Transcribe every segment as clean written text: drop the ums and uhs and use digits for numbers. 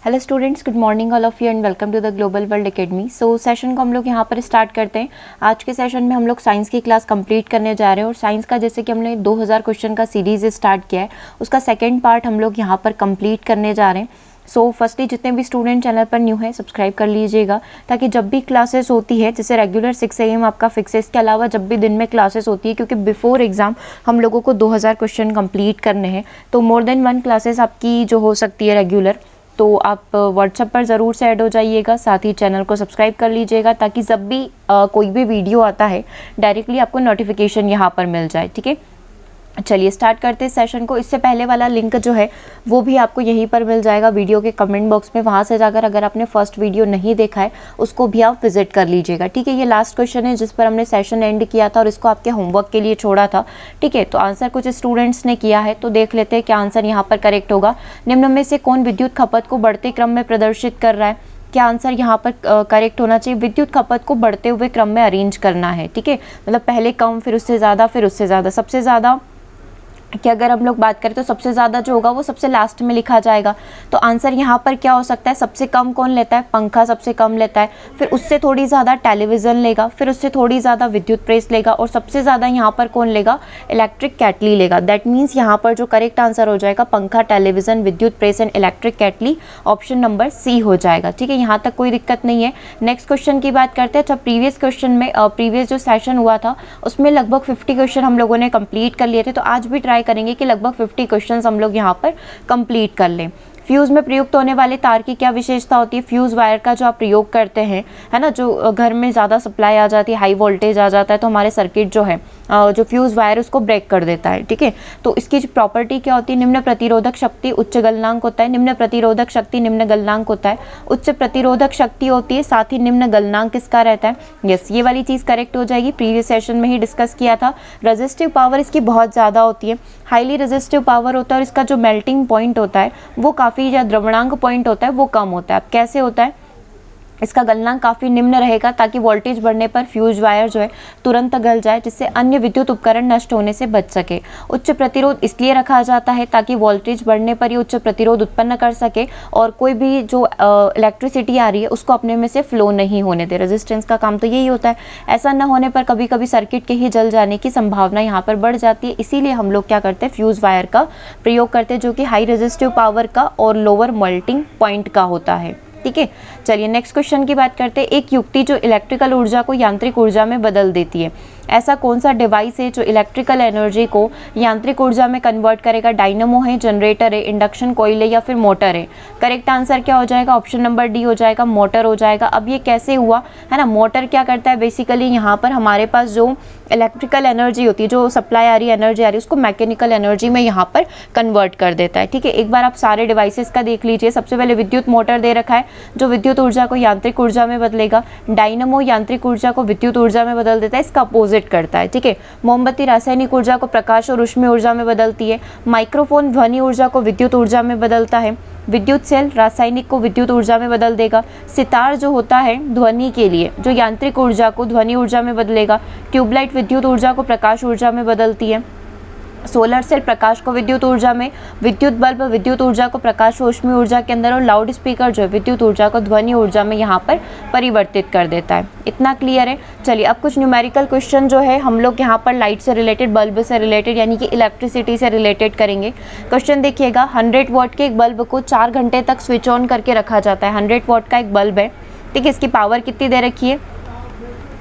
Hello students, good morning all of you and welcome to the global world academy. So session को हम लोग यहाँ पर start करते हैं। आज के सेशन में हम लोग साइंस की क्लास कंप्लीट करने जा रहे हैं और साइंस का जैसे कि हमने 2000 क्वेश्चन का सीरीज स्टार्ट किया है, उसका सेकंड पार्ट हम लोग यहाँ पर कंप्लीट करने जा रहे हैं। सो फर्स्टली जितने भी स्टूडेंट चैनल पर न्यू है सब्सक्राइब कर लीजिएगा, ताकि जब भी क्लासेस होती है जैसे रेगुलर 6 AM आपका फिक्स है, इसके अलावा जब भी दिन में क्लासेस होती है, क्योंकि बिफोर एग्जाम हम लोगों को 2000 क्वेश्चन कंप्लीट करने हैं, तो मोर देन 1 क्लासेस आपकी जो हो सकती है रेगुलर, तो आप व्हाट्सएप पर ज़रूर से ऐड हो जाइएगा। साथ ही चैनल को सब्सक्राइब कर लीजिएगा, ताकि जब भी कोई भी वीडियो आता है डायरेक्टली आपको नोटिफिकेशन यहाँ पर मिल जाए। ठीक है, चलिए स्टार्ट करते हैं सेशन को। इससे पहले वाला लिंक जो है वो भी आपको यहीं पर मिल जाएगा वीडियो के कमेंट बॉक्स में, वहाँ से जाकर अगर आपने फर्स्ट वीडियो नहीं देखा है उसको भी आप विजिट कर लीजिएगा। ठीक है, ये लास्ट क्वेश्चन है जिस पर हमने सेशन एंड किया था और इसको आपके होमवर्क के लिए छोड़ा था। ठीक है, तो आंसर कुछ स्टूडेंट्स ने किया है, तो देख लेते हैं क्या आंसर यहाँ पर करेक्ट होगा। निम्न में से कौन विद्युत खपत को बढ़ते क्रम में प्रदर्शित कर रहा है? क्या आंसर यहाँ पर करेक्ट होना चाहिए? विद्युत खपत को बढ़ते हुए क्रम में अरेंज करना है। ठीक है, मतलब पहले कम, फिर उससे ज़्यादा, फिर उससे ज़्यादा। सबसे ज़्यादा कि अगर हम लोग बात करें तो सबसे ज़्यादा जो होगा वो सबसे लास्ट में लिखा जाएगा। तो आंसर यहाँ पर क्या हो सकता है? सबसे कम कौन लेता है? पंखा सबसे कम लेता है, फिर उससे थोड़ी ज़्यादा टेलीविज़न लेगा, फिर उससे थोड़ी ज़्यादा विद्युत प्रेस लेगा, और सबसे ज़्यादा यहाँ पर कौन लेगा? इलेक्ट्रिक केटली लेगा। दैट मीन्स यहाँ पर जो करेक्ट आंसर हो जाएगा पंखा, टेलीविज़न, विद्युत press and electric kettle, option number C हो जाएगा। ठीक है, यहाँ तक कोई दिक्कत नहीं है। नेक्स्ट क्वेश्चन की बात करते हैं। अच्छा, प्रीवियस क्वेश्चन में प्रीवियस जो सेशन हुआ था उसमें लगभग 50 क्वेश्चन हम लोगों ने कंप्लीट कर लिए थे, तो आज भी ट्राई करेंगे कि लगभग 50 क्वेश्चंस हम लोग यहाँ पर कंप्लीट कर लें। फ्यूज़ में प्रयुक्त होने वाले तार की क्या विशेषता होती है? फ्यूज़ वायर का जो आप प्रयोग करते हैं, है ना, जो घर में ज़्यादा सप्लाई आ जाती है, हाई वोल्टेज आ जाता है, तो हमारे सर्किट जो है जो फ्यूज़ वायर उसको ब्रेक कर देता है। ठीक है, तो इसकी जो प्रॉपर्टी क्या होती है? निम्न प्रतिरोधक शक्ति उच्च गलनांक होता है। निम्न प्रतिरोधक शक्ति निम्न गलनांक होता है। उच्च प्रतिरोधक शक्ति होती है, साथ ही निम्न गलनांक किसका रहता है? यस, ये वाली चीज़ करेक्ट हो जाएगी। प्रीवियस सेशन में ही डिस्कस किया था। रेजिस्टिव पावर इसकी बहुत ज़्यादा होती है, हाईली रेजिस्टिव पावर होता है, और इसका जो मेल्टिंग पॉइंट होता है वो काफ़ी, या द्रवणांक पॉइंट होता है वो कम होता है। अब कैसे होता है? इसका गलनांक काफ़ी निम्न रहेगा, ताकि वोल्टेज बढ़ने पर फ्यूज वायर जो है तुरंत गल जाए, जिससे अन्य विद्युत उपकरण नष्ट होने से बच सके। उच्च प्रतिरोध इसलिए रखा जाता है ताकि वोल्टेज बढ़ने पर ये उच्च प्रतिरोध उत्पन्न कर सके, और कोई भी जो इलेक्ट्रिसिटी आ रही है उसको अपने में से फ्लो नहीं होने दे। रेजिस्टेंस का काम तो यही होता है। ऐसा न होने पर कभी कभी सर्किट के ही जल जाने की संभावना यहाँ पर बढ़ जाती है। इसीलिए हम लोग क्या करते हैं? फ्यूज वायर का प्रयोग करते हैं, जो कि हाई रेजिस्टिव पावर का और लोअर मेल्टिंग पॉइंट का होता है। ठीक है, चलिए नेक्स्ट क्वेश्चन की बात करते हैं। एक युक्ति जो इलेक्ट्रिकल ऊर्जा को यांत्रिक ऊर्जा में बदल देती है, ऐसा कौन सा डिवाइस है जो इलेक्ट्रिकल एनर्जी को यांत्रिक ऊर्जा में कन्वर्ट करेगा? डायनामो है, जनरेटर है, इंडक्शन कॉइल है, या फिर मोटर है? करेक्ट आंसर क्या हो जाएगा? ऑप्शन नंबर डी हो जाएगा, मोटर हो जाएगा। अब ये कैसे हुआ, है ना? मोटर क्या करता है बेसिकली? यहाँ पर हमारे पास जो इलेक्ट्रिकल एनर्जी होती है, जो सप्लाई आ रही है, एनर्जी आ रही है, उसको मैकेनिकल एनर्जी में यहाँ पर कन्वर्ट कर देता है। ठीक है, एक बार आप सारे डिवाइसेस का देख लीजिए। सबसे पहले विद्युत मोटर दे रखा है, जो विद्युत ऊर्जा को यांत्रिक ऊर्जा में बदलेगा। डायनामो यांत्रिक ऊर्जा को विद्युत ऊर्जा में बदल देता है, इसका अपोजिट करता है। ठीक है, मोमबत्ती रासायनिक ऊर्जा को प्रकाश और ऊष्मीय ऊर्जा में बदलती है। माइक्रोफोन ध्वनि ऊर्जा को विद्युत ऊर्जा में बदलता है। विद्युत सेल रासायनिक को विद्युत ऊर्जा में बदल देगा। सितार जो होता है ध्वनि के लिए, जो यांत्रिक ऊर्जा को ध्वनि ऊर्जा में बदलेगा। ट्यूबलाइट विद्युत ऊर्जा को प्रकाश ऊर्जा में बदलती है। सोलर सेल प्रकाश को विद्युत ऊर्जा में, विद्युत बल्ब विद्युत ऊर्जा को प्रकाश और ऊष्मीय ऊर्जा के अंदर, और लाउड स्पीकर जो है विद्युत ऊर्जा को ध्वनि ऊर्जा में यहाँ पर परिवर्तित कर देता है। इतना क्लियर है? चलिए अब कुछ न्यूमेरिकल क्वेश्चन जो है हम लोग यहाँ पर लाइट से रिलेटेड, बल्ब से रिलेटेड, यानी कि इलेक्ट्रिसिटी से रिलेटेड करेंगे। क्वेश्चन देखिएगा, 100 वॉट के एक बल्ब को 4 घंटे तक स्विच ऑन करके रखा जाता है। 100 वॉट का एक बल्ब है, ठीक है, इसकी पावर कितनी दे रखी है?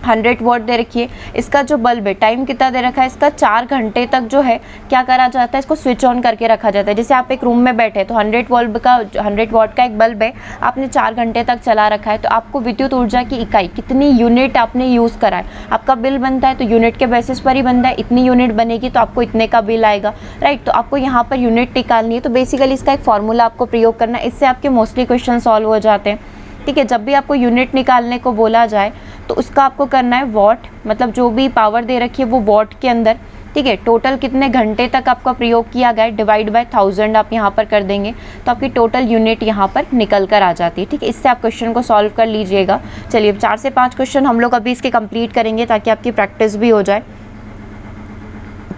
100 वॉट दे रखी है। इसका जो बल्ब है टाइम कितना दे रखा है? इसका 4 घंटे तक जो है क्या करा जाता है? इसको स्विच ऑन करके रखा जाता है। जैसे आप एक रूम में बैठे तो 100 वॉट का एक बल्ब है, आपने 4 घंटे तक चला रखा है, तो आपको विद्युत ऊर्जा की इकाई कितनी यूनिट आपने यूज़ करा है, आपका बिल बनता है तो यूनिट के बेसिस पर ही बनता है। इतनी यूनिट बनेगी तो आपको इतने का बिल आएगा, राइट? तो आपको यहाँ पर यूनिट निकालनी है, तो बेसिकली इसका एक फॉर्मूला आपको प्रयोग करना है। इससे आपके मोस्टली क्वेश्चन सॉल्व हो जाते हैं। ठीक है, जब भी आपको यूनिट निकालने को बोला जाए तो उसका आपको करना है वॉट, मतलब जो भी पावर दे रखी है वो वॉट के अंदर। ठीक है, टोटल कितने घंटे तक आपका प्रयोग किया गया है, डिवाइड बाय 1000 आप यहाँ पर कर देंगे, तो आपकी टोटल यूनिट यहाँ पर निकल कर आ जाती है। ठीक है, इससे आप क्वेश्चन को सॉल्व कर लीजिएगा। चलिए 4 से 5 क्वेश्चन हम लोग अभी इसके कंप्लीट करेंगे, ताकि आपकी प्रैक्टिस भी हो जाए।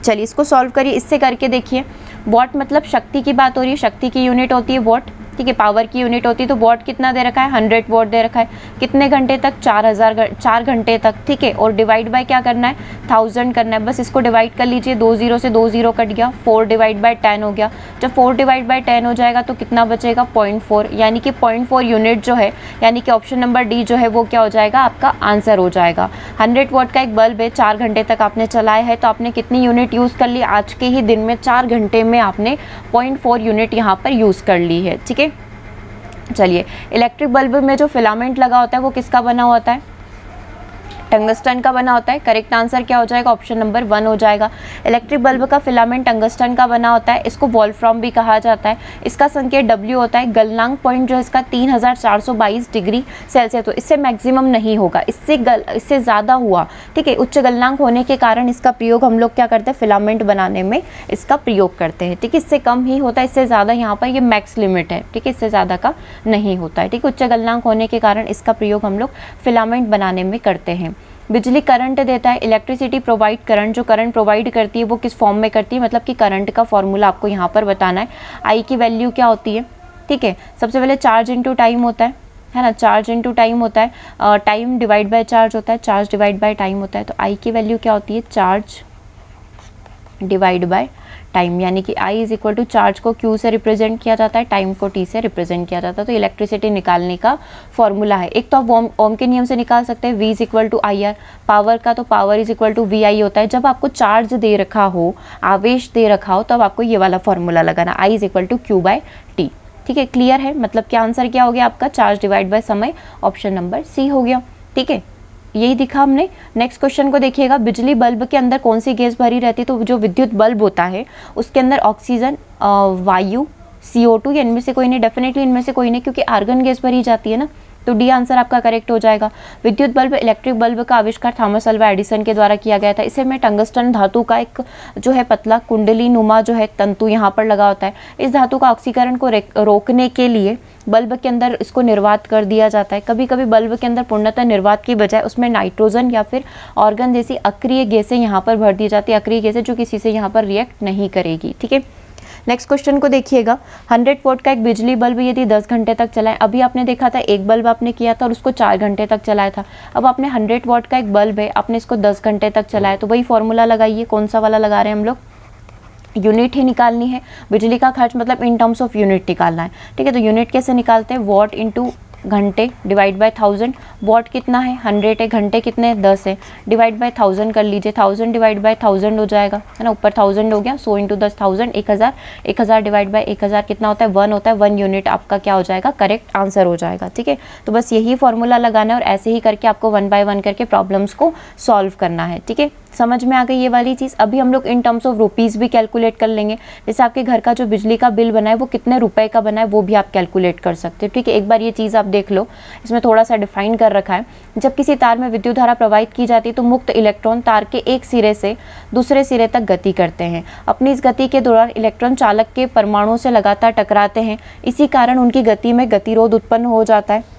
चलिए इसको सॉल्व करिए। इससे करके देखिए, वॉट मतलब शक्ति की बात हो रही है, शक्ति की यूनिट होती है वॉट। ठीक है, पावर की यूनिट होती है तो वॉट कितना दे रखा है 100 वॉट दे रखा है, कितने घंटे तक 4 घंटे तक, ठीक है। और डिवाइड बाय क्या करना है 1000 करना है, बस इसको डिवाइड कर लीजिए, 2 0 से 2 0 कट गया, 4 डिवाइड बाय 10 हो गया। जब 4 डिवाइड बाय 10 हो जाएगा तो कितना बचेगा 0.4, यानी कि 0.4 यूनिट जो है, यानी कि ऑप्शन नंबर डी जो है वो क्या हो जाएगा आपका आंसर हो जाएगा। 100 वॉट का एक बल्ब है, 4 घंटे तक आपने चलाया है तो आपने कितनी यूनिट यूज़ कर ली आज के ही दिन में, 4 घंटे में आपने 0.4 यूनिट यहाँ पर यूज़ कर ली है, ठीक है। चलिए, इलेक्ट्रिक बल्ब में जो फिलामेंट लगा होता है वो किसका बना होता है, टंगस्टन का बना होता है। करेक्ट आंसर क्या हो जाएगा ऑप्शन नंबर 1 हो जाएगा। इलेक्ट्रिक बल्ब का फिलामेंट टंगस्टन का बना होता है, इसको वोल्फ्राम भी कहा जाता है। इसका संकेत W होता है। गलनांक पॉइंट जो है इसका 3422 डिग्री सेल्सियस, तो इससे मैक्सिमम नहीं होगा, इससे ज़्यादा हुआ, ठीक है। उच्च गलनांक होने के कारण इसका प्रयोग हम लोग क्या करते हैं फिलामेंट बनाने में इसका प्रयोग करते हैं, ठीक है। इससे कम ही होता है, इससे ज़्यादा यहाँ पर ये मैक्स लिमिट है, ठीक है, इससे ज़्यादा का नहीं होता है, ठीक है। उच्च गलनांक होने के कारण इसका प्रयोग हम लोग फिलामेंट बनाने में करते हैं। बिजली करंट देता है, इलेक्ट्रिसिटी प्रोवाइड, करंट जो करंट प्रोवाइड करती है वो किस फॉर्म में करती है, मतलब कि करंट का फॉर्मूला आपको यहाँ पर बताना है। आई की वैल्यू क्या होती है, ठीक है। सबसे पहले चार्ज इनटू टाइम होता है ना, चार्ज इनटू टाइम होता है, टाइम डिवाइड बाय चार्ज होता है, चार्ज डिवाइड बाय टाइम होता है। तो आई की वैल्यू क्या होती है चार्ज डिवाइड बाय टाइम, यानी कि I is equal to charge को Q से रिप्रेजेंट किया जाता है, टाइम को T से रिप्रेजेंट किया जाता है। तो इलेक्ट्रिसिटी निकालने का फॉर्मूला है। एक तो आप ओम के नियम से निकाल सकते हैं, V is equal to IR, power का तो power is equal to VI होता है। जब आपको चार्ज दे रखा हो, आवेश दे रखा हो, तब आपको ये वाला फॉर्मूला लगाना, I is equal to Q by T, ठीक है। क्लियर है, मतलब क्या आंसर क्या हो गया आपका चार्ज डिवाइड बाय समय, ऑप्शन नंबर सी हो गया, ठीक है। यही दिखा हमने। नेक्स्ट क्वेश्चन को देखिएगा, बिजली बल्ब के अंदर कौन सी गैस भरी रहती है, तो जो विद्युत बल्ब होता है उसके अंदर ऑक्सीजन, वायु, CO2, या इनमें से कोई नहीं, डेफिनेटली इनमें से कोई नहीं, क्योंकि आर्गन गैस भरी जाती है ना, तो डी आंसर आपका करेक्ट हो जाएगा। विद्युत बल्ब, इलेक्ट्रिक बल्ब का आविष्कार थॉमस अल्वा एडिसन के द्वारा किया गया था। इसे में टंगस्टन धातु का एक जो है पतला कुंडली नुमा जो है तंतु यहाँ पर लगा होता है। इस धातु का ऑक्सीकरण को रोकने के लिए बल्ब के अंदर इसको निर्वात कर दिया जाता है। कभी कभी बल्ब के अंदर पूर्णतः निर्वात की बजाय उसमें नाइट्रोजन या फिर ऑर्गन जैसी अक्रिय गैसें यहाँ पर भर दी जाती है, अक्रिय गैसें जो किसी से यहाँ पर रिएक्ट नहीं करेगी, ठीक है। नेक्स्ट क्वेश्चन को देखिएगा, 100 वोल्ट का एक बिजली बल्ब यदि 10 घंटे तक चलाए, अभी आपने देखा था एक बल्ब आपने किया था और उसको 4 घंटे तक चलाया था। अब आपने 100 वॉट का एक बल्ब है, आपने इसको 10 घंटे तक चलाया, तो वही फॉर्मूला लगाइए। कौन सा वाला लगा रहे हैं हम लोग, यूनिट ही निकालनी है। बिजली का खर्च मतलब इन टर्म्स ऑफ यूनिट निकालना है, ठीक है। तो यूनिट कैसे निकालते हैं, वॉट इंटू घंटे डिवाइड बाय 1000। वॉट कितना है 100 है, घंटे कितने 10 है, डिवाइड बाय 1000 कर लीजिए, 1000 डिवाइड बाय 1000 हो जाएगा, है ना, ऊपर 1000 हो गया, 100 इंटू 10 1000, 1000, 1000 डिवाइड बाय 1000 कितना होता है 1 होता है, 1 यूनिट आपका क्या हो जाएगा करेक्ट आंसर हो जाएगा, ठीक है। तो बस यही फॉर्मूला लगाना है और ऐसे ही करके आपको 1 बाय 1 करके प्रॉब्लम्स को सॉल्व करना है, ठीक है। समझ में आ गई ये वाली चीज़। अभी हम लोग इन टर्म्स ऑफ रुपीज़ भी कैलकुलेट कर लेंगे, जैसे आपके घर का जो बिजली का बिल बना है वो कितने रुपए का बना है वो भी आप कैलकुलेट कर सकते हो, ठीक है। एक बार ये चीज़ आप देख लो, इसमें थोड़ा सा डिफाइन कर रखा है। जब किसी तार में विद्युत धारा प्रवाहित की जाती है तो मुक्त इलेक्ट्रॉन तार के एक सिरे से दूसरे सिरे तक गति करते हैं। अपनी इस गति के दौरान इलेक्ट्रॉन चालक के परमाणुओं से लगातार टकराते हैं, इसी कारण उनकी गति में गतिरोध उत्पन्न हो जाता है।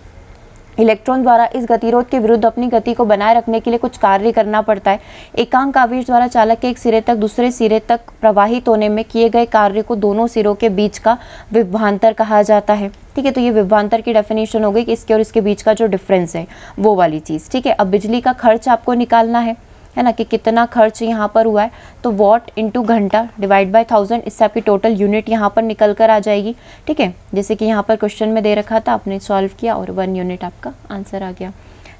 इलेक्ट्रॉन द्वारा इस गतिरोध के विरुद्ध अपनी गति को बनाए रखने के लिए कुछ कार्य करना पड़ता है। एकांक आवेश द्वारा चालक के एक सिरे तक दूसरे सिरे तक प्रवाहित होने में किए गए कार्य को दोनों सिरों के बीच का विभवांतर कहा जाता है, ठीक है। तो ये विभवांतर की डेफिनेशन हो गई कि इसके और इसके बीच का जो डिफरेंस है वो वाली चीज़, ठीक है। अब बिजली का खर्च आपको निकालना है ना, कि कितना खर्च यहाँ पर हुआ है, तो वॉट इंटू घंटा डिवाइड बाय 1000, इससे आपकी टोटल यूनिट यहाँ पर निकल कर आ जाएगी, ठीक है। जैसे कि यहाँ पर क्वेश्चन में दे रखा था, आपने सॉल्व किया और 1 यूनिट आपका आंसर आ गया।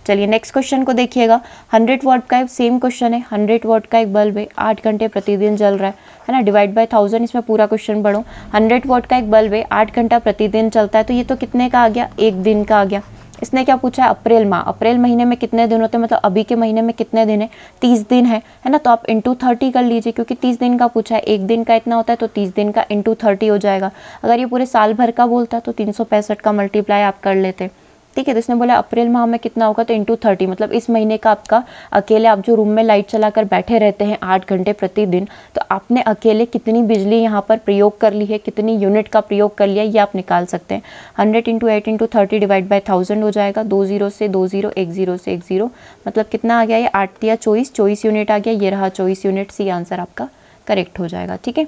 चलिए नेक्स्ट क्वेश्चन को देखिएगा, 100 वॉट का सेम क्वेश्चन है। 100 वॉट का एक बल्ब है, 8 घंटे प्रतिदिन जल रहा है ना, डिवाइड बाय 1000, इसमें पूरा क्वेश्चन पढ़ो। 100 वॉट का एक बल्ब है, 8 घंटा प्रतिदिन चलता है, तो ये तो कितने का आ गया, एक दिन का आ गया। इसने क्या पूछा है, अप्रैल माह, अप्रैल महीने में कितने दिन होते हैं, मतलब अभी के महीने में कितने दिन है, 30 दिन है ना। तो आप इंटू 30 कर लीजिए, क्योंकि 30 दिन का पूछा है, एक दिन का इतना होता है, तो 30 दिन का इंटू 30 हो जाएगा। अगर ये पूरे साल भर का बोलता तो 365 का मल्टीप्लाई आप कर लेते, ठीक है। तो इसने बोला अप्रैल माह में कितना होगा, तो इंटू 30, मतलब इस महीने का आपका अकेले आप जो रूम में लाइट चलाकर बैठे रहते हैं 8 घंटे प्रतिदिन, तो आपने अकेले कितनी बिजली यहाँ पर प्रयोग कर ली है, कितनी यूनिट का प्रयोग कर लिया, ये आप निकाल सकते हैं। 100 इंटू 8 इंटू 30 डिवाइड बाय 1000 हो जाएगा, 2 0 से 2 0, 1 0 से 1 0, मतलब कितना आ गया, ये 8 या 24 यूनिट आ गया, ये रहा 24 यूनिट, सी आंसर आपका करेक्ट हो जाएगा, ठीक है।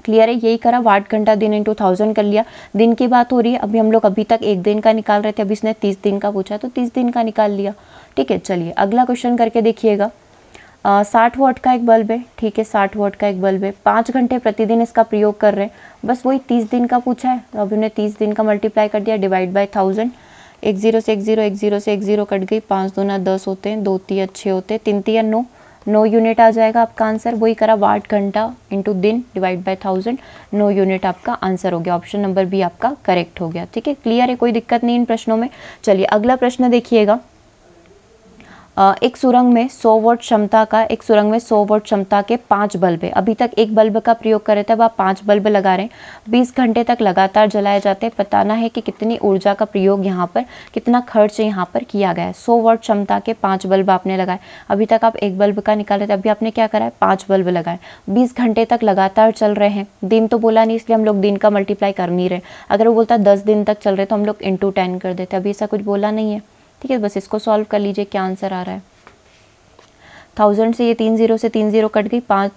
क्लियर है, यही करा, वाट घंटा दिन इंटू 1000 कर लिया। दिन की बात हो रही है, अभी हम लोग अभी तक एक दिन का निकाल रहे थे, अभी इसने 30 दिन का पूछा तो 30 दिन का निकाल लिया। ठीक है, चलिए अगला क्वेश्चन करके देखिएगा। 60 वॉट का एक बल्ब है, ठीक है, 60 वॉट का एक बल्ब है, 5 घंटे प्रतिदिन इसका प्रयोग कर रहे हैं, बस वही 30 दिन का पूछा है, तो अभी हमने 30 दिन का मल्टीप्लाई कर दिया, डिवाइड बाय 1000, 1 0 से 1 0, 1 0 से 1 0 कट गई, 5 दूना 10 होते हैं, 2 3 6 होते हैं, 3 3 9, 9 यूनिट आ जाएगा आपका आंसर। वही करा, वाट घंटा इंटू दिन डिवाइड बाय 1000, 9 यूनिट आपका आंसर हो गया। ऑप्शन नंबर बी आपका करेक्ट हो गया। ठीक है, क्लियर है, कोई दिक्कत नहीं इन प्रश्नों में। चलिए अगला प्रश्न देखिएगा। एक सुरंग में 100 वॉट क्षमता का, एक सुरंग में 100 वॉट क्षमता के 5 बल्ब है। अभी तक एक बल्ब का प्रयोग कर रहे थे, अब आप 5 बल्ब लगा रहे हैं, 20 घंटे तक लगातार जलाए जाते हैं। बताना है कि कितनी ऊर्जा का प्रयोग यहाँ पर, कितना खर्च यहाँ पर किया गया है। 100 वॉट क्षमता के 5 बल्ब आपने लगाए, अभी तक आप एक बल्ब का निकाल रहे थे, अभी आपने क्या करा है, 5 बल्ब लगाए, 20 घंटे तक लगातार चल रहे हैं। दिन तो बोला नहीं, इसलिए हम लोग दिन का मल्टीप्लाई कर नहीं रहे। अगर वो बोलता 10 दिन तक चल रहे तो हम लोग इंटू 10 कर देते, अभी ऐसा कुछ बोला नहीं है। ठीक है, बस इसको सॉल्व कर लीजिए, क्या आंसर आ रहा है। 1000 से ये 3 0 से 3 0 कट गई, 5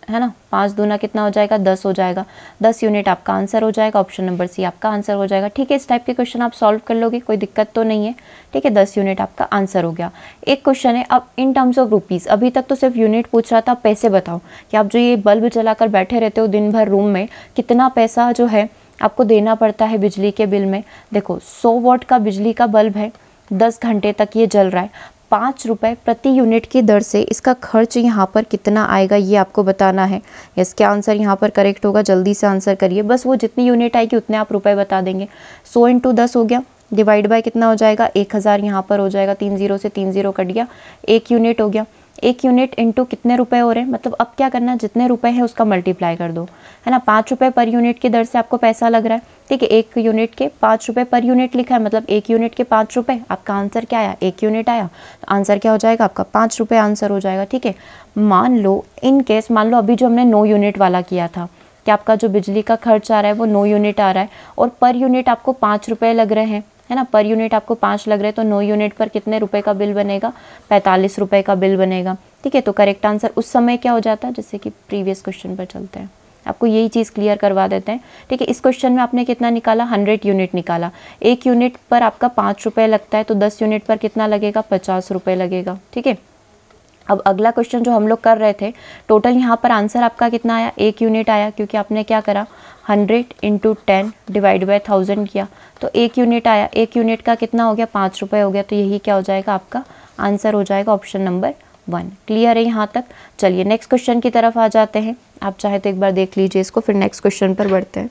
है ना, 5 दूना कितना हो जाएगा, 10 हो जाएगा, 10 यूनिट आपका आंसर हो जाएगा। ऑप्शन नंबर सी आपका आंसर हो जाएगा। ठीक है, इस टाइप के क्वेश्चन आप सॉल्व कर लोगे, कोई दिक्कत तो नहीं है। ठीक है, 10 यूनिट आपका आंसर हो गया। एक क्वेश्चन है अब इन टर्म्स ऑफ रुपीज़, अभी तक तो सिर्फ यूनिट पूछ रहा था, पैसे बताओ कि आप जो ये बल्ब जलाकर बैठे रहते हो दिन भर रूम में, कितना पैसा जो है आपको देना पड़ता है बिजली के बिल में। देखो 100 वॉट का बिजली का बल्ब है, 10 घंटे तक ये जल रहा है, 5 रुपये प्रति यूनिट की दर से इसका खर्च यहाँ पर कितना आएगा ये आपको बताना है। इसका आंसर यहाँ पर करेक्ट होगा, जल्दी से आंसर करिए। बस वो जितनी यूनिट आएगी उतने आप रुपए बता देंगे। 100 इंटू 10 हो गया, डिवाइड बाय कितना हो जाएगा, 1000 यहाँ पर हो जाएगा, 3 0 से 3 0 कट गया, 1 यूनिट हो गया। 1 यूनिट इंटू कितने रुपए हो रहे हैं, मतलब अब क्या करना है, जितने रुपए हैं उसका मल्टीप्लाई कर दो, है ना। 5 रुपये पर यूनिट की दर से आपको पैसा लग रहा है। ठीक है, 1 यूनिट के 5 रुपये पर यूनिट लिखा है, मतलब 1 यूनिट के 5 रुपये। आपका आंसर क्या आया, 1 यूनिट आया, तो आंसर क्या हो जाएगा आपका, 5 रुपये आंसर हो जाएगा। ठीक है, मान लो इन केस, मान लो अभी जो हमने 9 यूनिट वाला किया था कि आपका जो बिजली का खर्च आ रहा है वो 9 यूनिट आ रहा है और पर यूनिट आपको 5 रुपये लग रहे हैं, है ना। पर यूनिट आपको 5 लग रहे हैं, तो 9 यूनिट पर कितने रुपए का बिल बनेगा, 45 रुपए का बिल बनेगा। ठीक है, तो करेक्ट आंसर उस समय क्या हो जाता है, जैसे कि प्रीवियस क्वेश्चन पर चलते हैं, आपको यही चीज़ क्लियर करवा देते हैं। ठीक है, इस क्वेश्चन में आपने कितना निकाला, 100 यूनिट निकाला। 1 यूनिट पर आपका 5 रुपये लगता है, तो 10 यूनिट पर कितना लगेगा, 50 रुपये लगेगा। ठीक है, अब अगला क्वेश्चन जो हम लोग कर रहे थे, टोटल यहाँ पर आंसर आपका कितना आया, 1 यूनिट आया, क्योंकि आपने क्या करा, 100 इंटू 10 डिवाइड बाय 1000 किया, तो 1 यूनिट आया। 1 यूनिट का कितना हो गया, 5 रुपये हो गया, तो यही क्या हो जाएगा आपका आंसर हो जाएगा, ऑप्शन नंबर 1। क्लियर है यहाँ तक। चलिए नेक्स्ट क्वेश्चन की तरफ आ जाते हैं, आप चाहे तो एक बार देख लीजिए इसको, फिर नेक्स्ट क्वेश्चन पर बढ़ते हैं।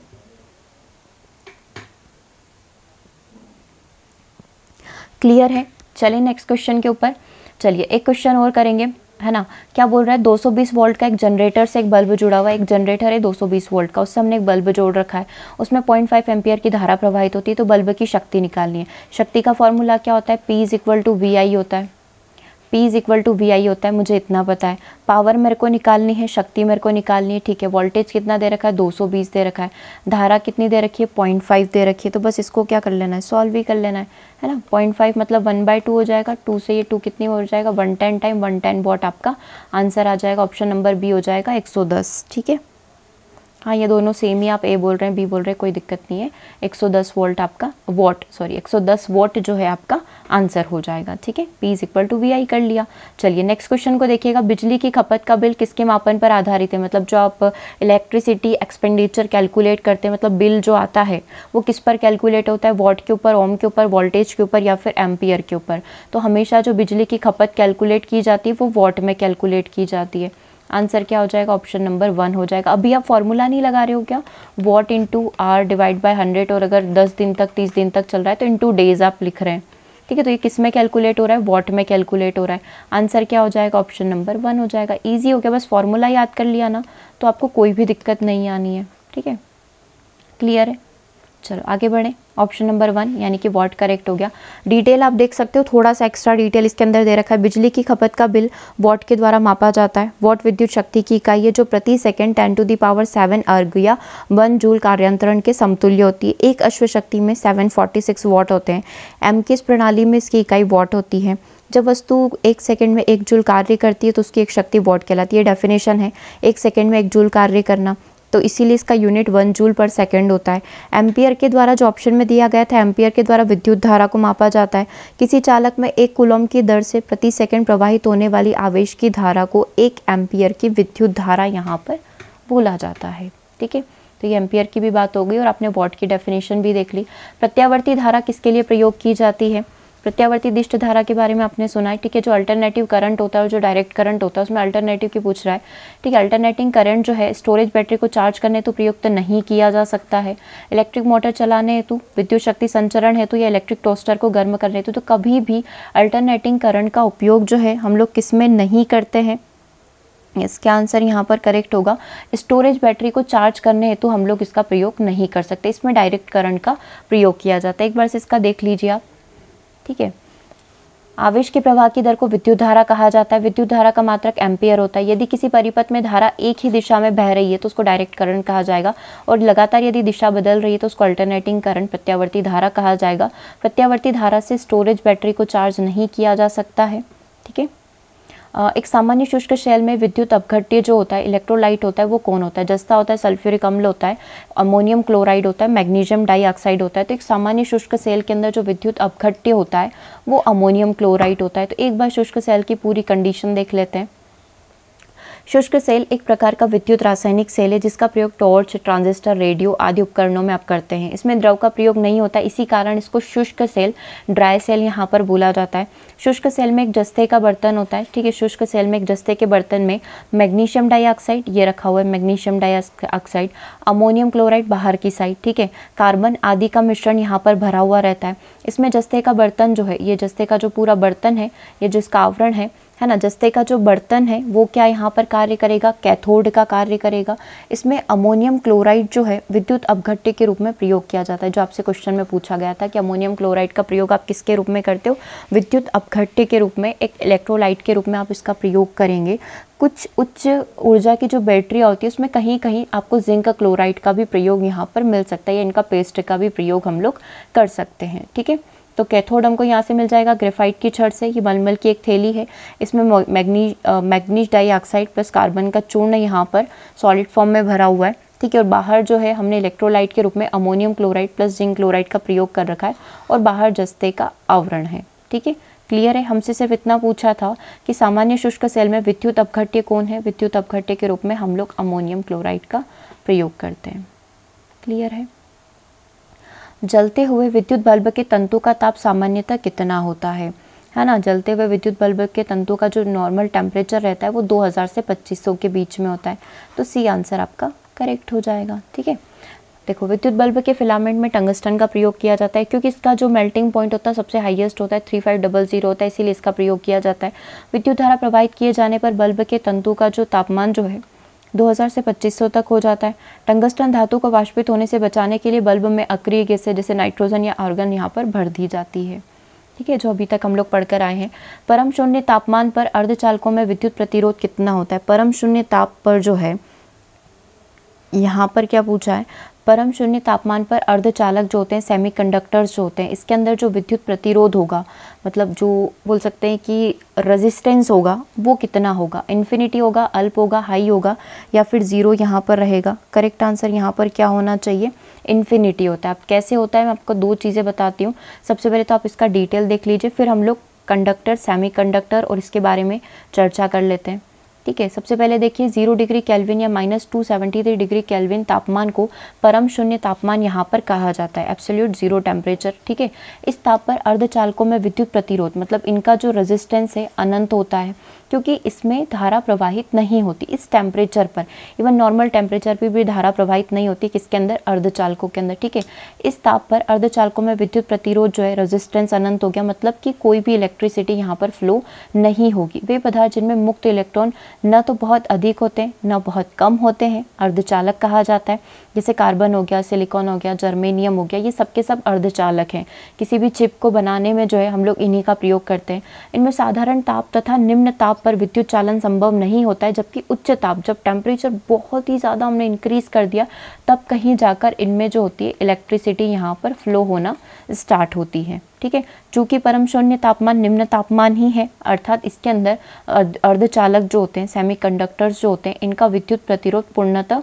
क्लियर है, चलिए नेक्स्ट क्वेश्चन के ऊपर। चलिए एक क्वेश्चन और करेंगे, है ना। क्या बोल रहा है, 220 वोल्ट का एक जनरेटर से एक बल्ब जुड़ा हुआ है, एक जनरेटर है 220 वोल्ट का, उससे हमने एक बल्ब जोड़ रखा है, उसमें 0.5 एम्पियर की धारा प्रवाहित होती है, तो बल्ब की शक्ति निकालनी है। शक्ति का फॉर्मूला क्या होता है, P = VI होता है, P = VI होता है, मुझे इतना पता है। पावर मेरे को निकालनी है, शक्ति मेरे को निकालनी है। ठीक है, वोल्टेज कितना दे रखा है, 220 दे रखा है, धारा कितनी दे रखी है, 0.5 दे रखी है, तो बस इसको क्या कर लेना है, सॉल्व ही कर लेना है ना। 0.5 मतलब 1/2 हो जाएगा, 2 से ये 2 कितनी हो जाएगा, 110 टाइम 110 वॉट आपका आंसर आ जाएगा। ऑप्शन नंबर बी हो जाएगा 110। ठीक है, हाँ ये दोनों सेम ही, आप ए बोल रहे हैं बी बोल रहे हैं, कोई दिक्कत नहीं है। 110 वोल्ट आपका 110 वोट जो है आपका आंसर हो जाएगा। ठीक है, P = VI कर लिया। चलिए नेक्स्ट क्वेश्चन को देखिएगा। बिजली की खपत का बिल किसके मापन पर आधारित है, मतलब जो आप इलेक्ट्रिसिटी एक्सपेंडिचर कैलकुलेट करते हैं, मतलब बिल जो आता है वो किस पर कैलकुलेट होता है, वॉट के ऊपर, ओम के ऊपर, वोल्टेज के ऊपर या फिर एम्पियर के ऊपर। तो हमेशा जो बिजली की खपत कैलकुलेट की जाती है वो वॉट में कैलकुलेट की जाती है। आंसर क्या हो जाएगा, ऑप्शन नंबर 1 हो जाएगा। अभी आप फॉर्मूला नहीं लगा रहे हो क्या, what into R divide by 100, और अगर 10 दिन तक 30 दिन तक चल रहा है तो इंटू डेज आप लिख रहे हैं। ठीक है, तो ये किस में कैलकुलेट हो रहा है, वॉट में कैलकुलेट हो रहा है। आंसर क्या हो जाएगा, ऑप्शन नंबर 1 हो जाएगा। ईजी हो गया, बस फॉर्मूला याद कर लिया ना तो आपको कोई भी दिक्कत नहीं आनी है। ठीक है, क्लियर है। चलो आगे बढ़ें, ऑप्शन नंबर 1 यानी कि वॉट करेक्ट हो गया। डिटेल आप देख सकते हो, थोड़ा सा एक्स्ट्रा डिटेल इसके अंदर दे रखा है। बिजली की खपत का बिल वॉट के द्वारा मापा जाता है। वॉट विद्युत शक्ति की इकाई है जो प्रति सेकंड 10⁻7 अर्ग या 1 जूल कार्यांतरण के समतुल्य होती है। एक अश्व शक्ति में 746 वॉट होते हैं। एम की इस प्रणाली में इसकी इकाई वॉट होती है। जब वस्तु 1 सेकंड में 1 जूल कार्य करती है तो उसकी एक शक्ति वॉट कहलाती है। डेफिनेशन है 1 सेकंड में 1 जूल कार्य करना। तो इसीलिए इसका यूनिट 1 जूल पर सेकंड होता है। एम्पियर के द्वारा जो ऑप्शन में दिया गया था, एम्पियर के द्वारा विद्युत धारा को मापा जाता है। किसी चालक में 1 कूलम की दर से प्रति सेकंड प्रवाहित होने वाली आवेश की धारा को 1 एम्पियर की विद्युत धारा यहाँ पर बोला जाता है। ठीक है, तो ये एम्पियर की भी बात हो गई और आपने वॉट की डेफिनेशन भी देख ली। प्रत्यावर्ती धारा किसके लिए प्रयोग की जाती है? प्रत्यावर्ती दिष्ट धारा के बारे में आपने सुना है। ठीक है, जो अल्टरनेटिव करंट होता है और जो डायरेक्ट करंट होता है उसमें अल्टरनेटिव की पूछ रहा है। ठीक है, अल्टरनेटिंग करंट जो है स्टोरेज बैटरी को चार्ज करने तो प्रयुक्त नहीं किया जा सकता है। इलेक्ट्रिक मोटर चलाने हेतु, विद्युत शक्ति संचरण हेतु या इलेक्ट्रिक टोस्टर को गर्म करने हेतु तो कभी भी अल्टरनेटिंग करंट का उपयोग जो है हम लोग किस में नहीं करते हैं। इसका आंसर यहाँ पर करेक्ट होगा, स्टोरेज बैटरी को चार्ज करने हेतु हम लोग इसका प्रयोग नहीं कर सकते, इसमें डायरेक्ट करंट का प्रयोग किया जाता है। एक बार से इसका देख लीजिए आप। ठीक है, आवेश के प्रवाह की दर को विद्युत धारा कहा जाता है। विद्युत धारा का मात्रक एम्पियर होता है। यदि किसी परिपथ में धारा एक ही दिशा में बह रही है तो उसको डायरेक्ट करंट कहा जाएगा और लगातार यदि दिशा बदल रही है तो उसको अल्टरनेटिंग करंट प्रत्यावर्ती धारा कहा जाएगा। प्रत्यावर्ती धारा से स्टोरेज बैटरी को चार्ज नहीं किया जा सकता है। ठीक है, एक सामान्य शुष्क शेल में विद्युत अपघट्य जो होता है, इलेक्ट्रोलाइट होता है, वो कौन होता है? जस्ता होता है, सल्फ्यूरिक अम्ल होता है, अमोनियम क्लोराइड होता है, मैग्नीशियम डाइऑक्साइड होता है। तो एक सामान्य शुष्क सेल के अंदर जो विद्युत अपघट्य होता है वो अमोनियम क्लोराइड होता है। तो एक बार शुष्क सेल की पूरी कंडीशन देख लेते हैं। शुष्क सेल एक प्रकार का विद्युत रासायनिक सेल है जिसका प्रयोग टॉर्च, ट्रांजिस्टर, रेडियो आदि उपकरणों में आप करते हैं। इसमें द्रव का प्रयोग नहीं होता, इसी कारण इसको शुष्क सेल, ड्राई सेल यहाँ पर बोला जाता है। शुष्क सेल में एक जस्ते का बर्तन होता है। ठीक है, शुष्क सेल में एक जस्ते के बर्तन में मैग्नीशियम डाइऑक्साइड ये रखा हुआ है, मैग्नीशियम डाइऑक्साइड, अमोनियम क्लोराइड बाहर की साइड, ठीक है, कार्बन आदि का मिश्रण यहाँ पर भरा हुआ रहता है। इसमें जस्ते का बर्तन जो है, ये जस्ते का जो पूरा बर्तन है, ये जिसका आवरण है ना, जस्ते का जो बर्तन है वो क्या यहाँ पर कार्य करेगा? कैथोड का कार्य करेगा। इसमें अमोनियम क्लोराइड जो है विद्युत अपघट्य के रूप में प्रयोग किया जाता है। जो आपसे क्वेश्चन में पूछा गया था कि अमोनियम क्लोराइड का प्रयोग आप किसके रूप में करते हो? विद्युत अपघट्य के रूप में, एक इलेक्ट्रोलाइट के रूप में आप इसका प्रयोग करेंगे। कुछ उच्च ऊर्जा की जो बैटरी होती है उसमें कहीं कहीं आपको जिंक क्लोराइड का भी प्रयोग यहाँ पर मिल सकता है, या इनका पेस्ट का भी प्रयोग हम लोग कर सकते हैं। ठीक है, तो कैथोड हमको यहाँ से मिल जाएगा ग्रेफाइट की छड़ से। ये मलमल की एक थैली है, इसमें मैग्नीज डाइऑक्साइड प्लस कार्बन का चूर्ण यहाँ पर सॉलिड फॉर्म में भरा हुआ है। ठीक है, और बाहर जो है हमने इलेक्ट्रोलाइट के रूप में ammonium chloride plus zinc chloride का प्रयोग कर रखा है और बाहर जस्ते का आवरण है। ठीक है, क्लियर है? हमसे सिर्फ इतना पूछा था कि सामान्य शुष्क सेल में विद्युत अपघट्य कौन है? विद्युत अपघट्य के रूप में हम लोग अमोनियम क्लोराइड का प्रयोग करते हैं। क्लियर है? जलते हुए विद्युत बल्ब के तंतु का ताप सामान्यतः कितना होता है ना? जलते हुए विद्युत बल्ब के तंतु का जो नॉर्मल टेम्परेचर रहता है वो 2000 से 2500 के बीच में होता है। तो सी आंसर आपका करेक्ट हो जाएगा। ठीक है, देखो विद्युत बल्ब के फिलामेंट में टंगस्टन का प्रयोग किया जाता है क्योंकि इसका जो मेल्टिंग पॉइंट होता है सबसे हाईएस्ट होता है, 3500 होता है, इसीलिए इसका प्रयोग किया जाता है। विद्युत धारा प्रवाहित किए जाने पर बल्ब के तंतु का जो तापमान जो है 2000 से 2500 तक हो जाता है। टंगस्टन धातु को वाष्पित होने से बचाने के लिए बल्ब में अक्रिय गैसें जैसे नाइट्रोजन या आर्गन यहाँ पर भर दी जाती है। ठीक है, जो अभी तक हम लोग पढ़कर आए हैं। परम शून्य तापमान पर अर्धचालकों में विद्युत प्रतिरोध कितना होता है? परम शून्य ताप पर जो है यहाँ पर क्या पूछा है? परम शून्य तापमान पर अर्धचालक जो होते हैं, सेमीकंडक्टर्स जो होते हैं, इसके अंदर जो विद्युत प्रतिरोध होगा, मतलब जो बोल सकते हैं कि रेजिस्टेंस होगा, वो कितना होगा? इन्फिनिटी होगा, अल्प होगा, हाई होगा, या फिर जीरो यहाँ पर रहेगा? करेक्ट आंसर यहाँ पर क्या होना चाहिए? इन्फिनिटी होता है। अब कैसे होता है मैं आपको दो चीज़ें बताती हूँ। सबसे पहले तो आप इसका डिटेल देख लीजिए, फिर हम लोग कंडक्टर, सेमीकंडक्टर और इसके बारे में चर्चा कर लेते हैं। ठीक है, सबसे पहले देखिए 0 डिग्री केल्विन या -273 डिग्री केल्विन तापमान को परम शून्य तापमान यहाँ पर कहा जाता है, एब्सोल्यूट जीरो टेम्परेचर। ठीक है, इस ताप पर अर्धचालकों में विद्युत प्रतिरोध मतलब इनका जो रेजिस्टेंस है अनंत होता है क्योंकि इसमें धारा प्रवाहित नहीं होती इस टेम्परेचर पर। इवन नॉर्मल टेम्परेचर पर भी धारा प्रवाहित नहीं होती किसके अंदर? अर्धचालकों के अंदर। ठीक है, इस ताप पर अर्धचालकों में विद्युत प्रतिरोध जो है रेजिस्टेंस अनंत हो गया, मतलब कि कोई भी इलेक्ट्रिसिटी यहाँ पर फ्लो नहीं होगी। वे पदार्थ जिनमें मुक्त इलेक्ट्रॉन न तो बहुत अधिक होते हैं न बहुत कम होते हैं अर्धचालक कहा जाता है। जैसे कार्बन हो गया, सिलिकॉन हो गया, जर्मेनियम हो गया, ये सब के सब अर्धचालक हैं। किसी भी चिप को बनाने में जो है हम लोग इन्हीं का प्रयोग करते हैं। इनमें साधारण ताप तथा निम्न ताप पर विद्युत चालन संभव नहीं होता है, जबकि उच्च ताप, जब टेम्परेचर बहुत ही ज़्यादा हमने इंक्रीज कर दिया तब कहीं जाकर इनमें जो होती है इलेक्ट्रिसिटी यहाँ पर फ्लो होना स्टार्ट होती है। ठीक है, चूंकि परम शून्य तापमान निम्न तापमान ही है, अर्थात इसके अंदर अर्धचालक जो होते हैं, सेमीकंडक्टर्स जो होते हैं, इनका विद्युत प्रतिरोध पूर्णतः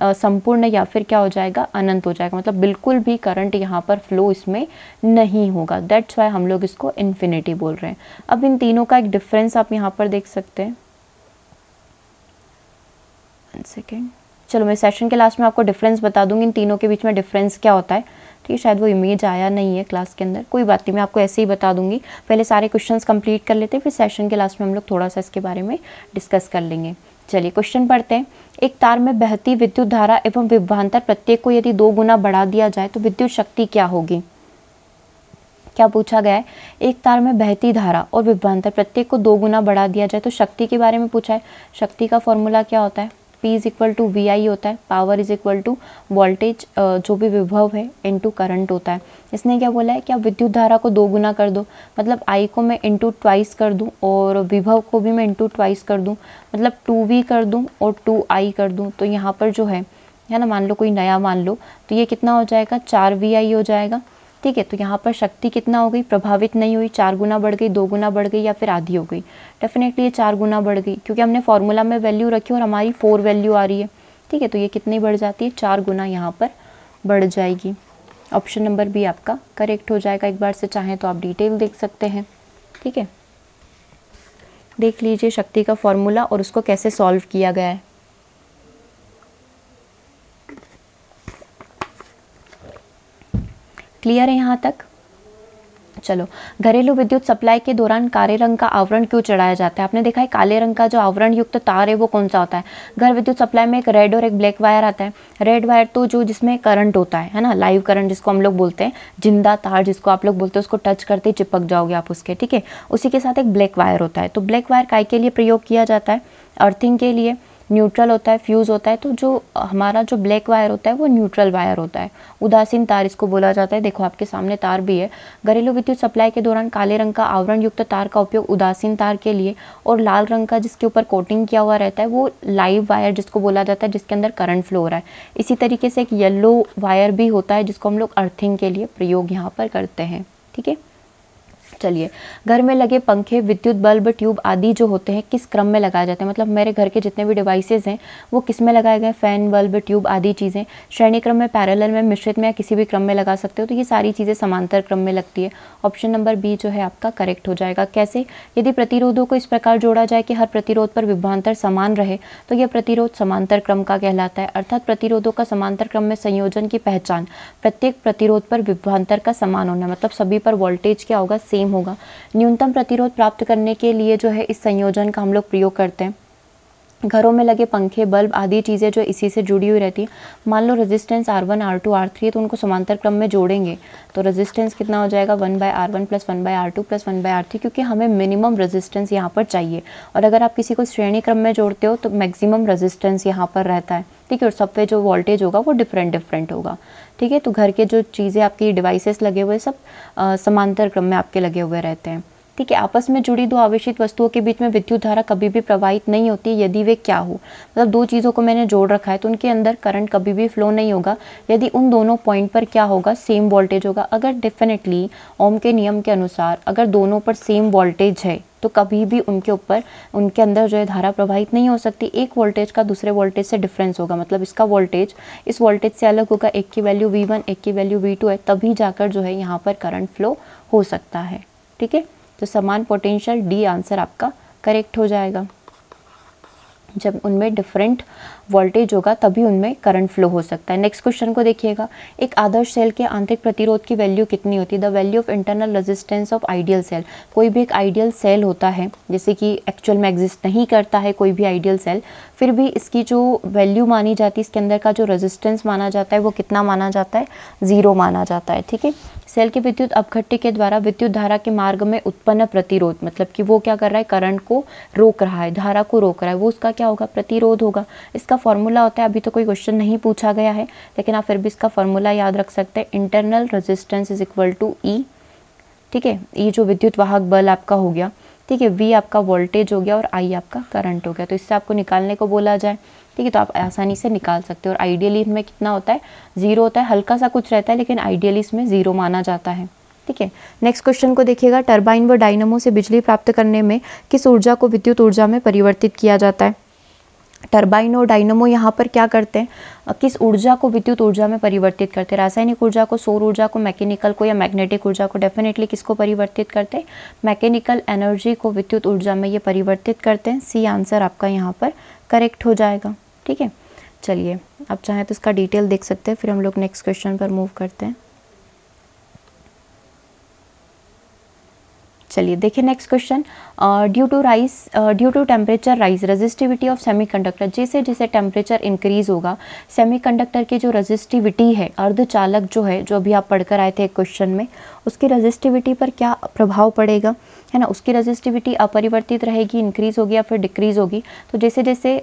संपूर्ण या फिर क्या हो जाएगा, अनंत हो जाएगा, मतलब बिल्कुल भी करंट यहाँ पर फ्लो इसमें नहीं होगा। दैट्स वाई हम लोग इसको इन्फिनिटी बोल रहे हैं। अब इन तीनों का एक डिफरेंस आप यहाँ पर देख सकते हैं। 1 सेकेंड, चलो मैं सेशन के लास्ट में आपको डिफरेंस बता दूंगी इन तीनों के बीच में डिफरेंस क्या होता है। ठीक है, शायद वो इमेज आया नहीं है क्लास के अंदर, कोई बात नहीं, मैं आपको ऐसे ही बता दूंगी। पहले सारे क्वेश्चंस कंप्लीट कर लेते हैं, फिर सेशन के लास्ट में हम लोग थोड़ा सा इसके बारे में डिस्कस कर लेंगे। चलिए क्वेश्चन पढ़ते हैं। एक तार में बहती विद्युत धारा एवं विभवांतर प्रत्येक को यदि 2 गुना बढ़ा दिया जाए तो विद्युत शक्ति क्या होगी। क्या पूछा गया है, एक तार में बहती धारा और विभवांतर प्रत्येक को 2 गुना बढ़ा दिया जाए तो शक्ति के बारे में पूछा है। शक्ति का फॉर्मूला क्या होता है, P is equal to VI होता है, power is equal to voltage जो भी विभव है इनटू करंट होता है। इसने क्या बोला है कि आप विद्युत धारा को 2 गुना कर दो, मतलब I को मैं इंटू ट्वाइस कर दूं और विभव को भी मैं इंटू ट्वाइस कर दूं, मतलब 2V कर दूं और 2I कर दूं। तो यहाँ पर जो है ना, मान लो कोई नया मान लो, तो ये कितना हो जाएगा, 4VI हो जाएगा। ठीक है, तो यहाँ पर शक्ति कितना हो गई, प्रभावित नहीं हुई, 4 गुना बढ़ गई, 2 गुना बढ़ गई या फिर आधी हो गई। डेफिनेटली ये 4 गुना बढ़ गई, क्योंकि हमने फॉर्मूला में वैल्यू रखी और हमारी 4 वैल्यू आ रही है। ठीक है, तो ये कितनी बढ़ जाती है, 4 गुना यहाँ पर बढ़ जाएगी। ऑप्शन नंबर बी आपका करेक्ट हो जाएगा। एक बार से चाहें तो आप डिटेल देख सकते हैं। ठीक है, देख लीजिए शक्ति का फॉर्मूला और उसको कैसे सॉल्व किया गया है। क्लियर है यहाँ तक। चलो, घरेलू विद्युत सप्लाई के दौरान काले रंग का आवरण क्यों चढ़ाया जाता है। आपने देखा है काले रंग का जो आवरण युक्त तार है वो कौन सा होता है। घर विद्युत सप्लाई में एक रेड और एक ब्लैक वायर आता है। रेड वायर तो जो जिसमें करंट होता है ना, लाइव करंट जिसको हम लोग बोलते हैं, जिंदा तार जिसको आप लोग बोलते हैं, उसको टच करते ही चिपक जाओगे आप उसके। ठीक है, उसी के साथ एक ब्लैक वायर होता है। तो ब्लैक वायर काय के लिए प्रयोग किया जाता है, अर्थिंग के लिए। न्यूट्रल होता है, फ्यूज़ होता है। तो जो हमारा जो ब्लैक वायर होता है वो न्यूट्रल वायर होता है, उदासीन तार इसको बोला जाता है। देखो आपके सामने तार भी है। घरेलू विद्युत सप्लाई के दौरान काले रंग का आवरण युक्त तार का उपयोग उदासीन तार के लिए, और लाल रंग का जिसके ऊपर कोटिंग किया हुआ रहता है वो लाइव वायर जिसको बोला जाता है, जिसके अंदर करंट फ्लो हो रहा है। इसी तरीके से एक येलो वायर भी होता है जिसको हम लोग अर्थिंग के लिए प्रयोग यहाँ पर करते हैं। ठीक है, चलिए, घर में लगे पंखे, विद्युत बल्ब, ट्यूब आदि जो होते हैं किस क्रम में लगाए जाते हैं। मतलब मेरे घर के जितने भी डिवाइसेस हैं वो किस में लगाए गए, फैन, बल्ब, ट्यूब आदि चीज़ें श्रेणी क्रम में, पैरेलल में, मिश्रित में या किसी भी क्रम में लगा सकते हो। तो ये सारी चीज़ें समांतर क्रम में लगती है। ऑप्शन नंबर बी जो है आपका करेक्ट हो जाएगा। कैसे, यदि प्रतिरोधों को इस प्रकार जोड़ा जाए कि हर प्रतिरोध पर विभवांतर समान रहे तो यह प्रतिरोध समांतर क्रम का कहलाता है। अर्थात प्रतिरोधों का समांतर क्रम में संयोजन की पहचान प्रत्येक प्रतिरोध पर विभवांतर का समान होना, मतलब सभी पर वोल्टेज क्या होगा, सेम होगा। न्यूनतम प्रतिरोध प्राप्त करने के लिए जो है इस संयोजन का हम लोग प्रयोग करते हैं। घरों में लगे पंखे, बल्ब आदि चीज़ें जो इसी से जुड़ी हुई रहती है। मान low resistance R1, R2, R3 है तो उनको समांतर क्रम में जोड़ेंगे तो रेजिस्टेंस कितना हो जाएगा, 1/R1 + 1/R2 + 1/R3, क्योंकि हमें मिनिमम रेजिस्टेंस यहाँ पर चाहिए। और अगर आप किसी को श्रेणी क्रम में जोड़ते हो तो मैक्सिमम रेजिस्टेंस यहाँ पर रहता है। ठीक है, और सब पे जो वोल्टेज होगा वो डिफरेंट होगा। ठीक है, तो घर के जो चीज़ें आपकी डिवाइसेस लगे हुए सब समांतर क्रम में आपके लगे हुए रहते हैं। ठीक है, आपस में जुड़ी दो आवेशित वस्तुओं के बीच में विद्युत धारा कभी भी प्रवाहित नहीं होती यदि वे क्या हो। मतलब दो चीज़ों को मैंने जोड़ रखा है तो उनके अंदर करंट कभी भी फ्लो नहीं होगा यदि उन दोनों पॉइंट पर क्या होगा, सेम वोल्टेज होगा। अगर डेफिनेटली ओम के नियम के अनुसार अगर दोनों पर सेम वोल्टेज है तो कभी भी उनके अंदर जो है धारा प्रवाहित नहीं हो सकती। एक वोल्टेज का दूसरे वोल्टेज से डिफरेंस होगा, मतलब इसका वोल्टेज इस वोल्टेज से अलग होगा, एक की वैल्यू V1 एक की वैल्यू V2 है, तभी जाकर जो है यहाँ पर करंट फ्लो हो सकता है। ठीक है, तो समान पोटेंशियल, डी आंसर आपका करेक्ट हो जाएगा। जब उनमें डिफरेंट वोल्टेज होगा तभी उनमें करंट फ्लो हो सकता है। नेक्स्ट क्वेश्चन को देखिएगा, एक आदर्श सेल के आंतरिक प्रतिरोध की वैल्यू कितनी होती है। The value of internal resistance of ideal cell. कोई भी एक आइडियल सेल होता है, जैसे कि एक्चुअल में एग्जिस्ट नहीं करता है कोई भी आइडियल सेल, फिर भी इसकी जो वैल्यू मानी जाती है, इसके अंदर का जो रेजिस्टेंस माना जाता है वो कितना माना जाता है, 0 माना जाता है। ठीक है, सेल के विद्युत अपघट्य के द्वारा विद्युत धारा के मार्ग में उत्पन्न प्रतिरोध, मतलब कि वो क्या कर रहा है, करंट को रोक रहा है, धारा को रोक रहा है, वो उसका क्या होगा, प्रतिरोध होगा। इसका फॉर्मूला होता है, अभी तो कोई क्वेश्चन नहीं पूछा गया है लेकिन आप फिर भी इसका फॉर्मूला याद रख सकते हैं, internal resistance is equal to E. ठीक है, ई जो विद्युत वाहक बल आपका हो गया, ठीक है, वी आपका वोल्टेज हो गया और आई आपका करंट हो गया। तो इससे आपको निकालने को बोला जाए, ठीक है, तो आप आसानी से निकाल सकते हो। और आइडियली इसमें कितना होता है, 0 होता है, हल्का सा कुछ रहता है लेकिन आइडियली इसमें 0 माना जाता है। ठीक है, नेक्स्ट क्वेश्चन को देखिएगा, टरबाइन व डायनमो से बिजली प्राप्त करने में किस ऊर्जा को विद्युत ऊर्जा में परिवर्तित किया जाता है। टरबाइन और डायनमो यहाँ पर क्या करते हैं, किस ऊर्जा को विद्युत ऊर्जा में परिवर्तित करते हैं, रासायनिक ऊर्जा को, सौर ऊर्जा को, मैकेनिकल को या मैग्नेटिक ऊर्जा को। डेफिनेटली किसको परिवर्तित करते हैं, मैकेनिकल एनर्जी को विद्युत ऊर्जा में ये परिवर्तित करते हैं। सी आंसर आपका यहाँ पर करेक्ट हो जाएगा। ठीक है, चलिए आप चाहें तो इसका डिटेल देख सकते हैं, फिर हम लोग नेक्स्ट क्वेश्चन पर मूव करते हैं। चलिए देखिए next question, due to temperature rise resistivity of semiconductor. जैसे जैसे टेम्परेचर इंक्रीज होगा सेमीकंडक्टर की जो रेजिस्टिविटी है, अर्धचालक जो है, जो अभी आप पढ़कर आए थे एक क्वेश्चन में, उसकी रेजिस्टिविटी पर क्या प्रभाव पड़ेगा, है ना। उसकी रेजिस्टिविटी अपरिवर्तित रहेगी, इंक्रीज होगी या फिर डिक्रीज होगी। तो जैसे जैसे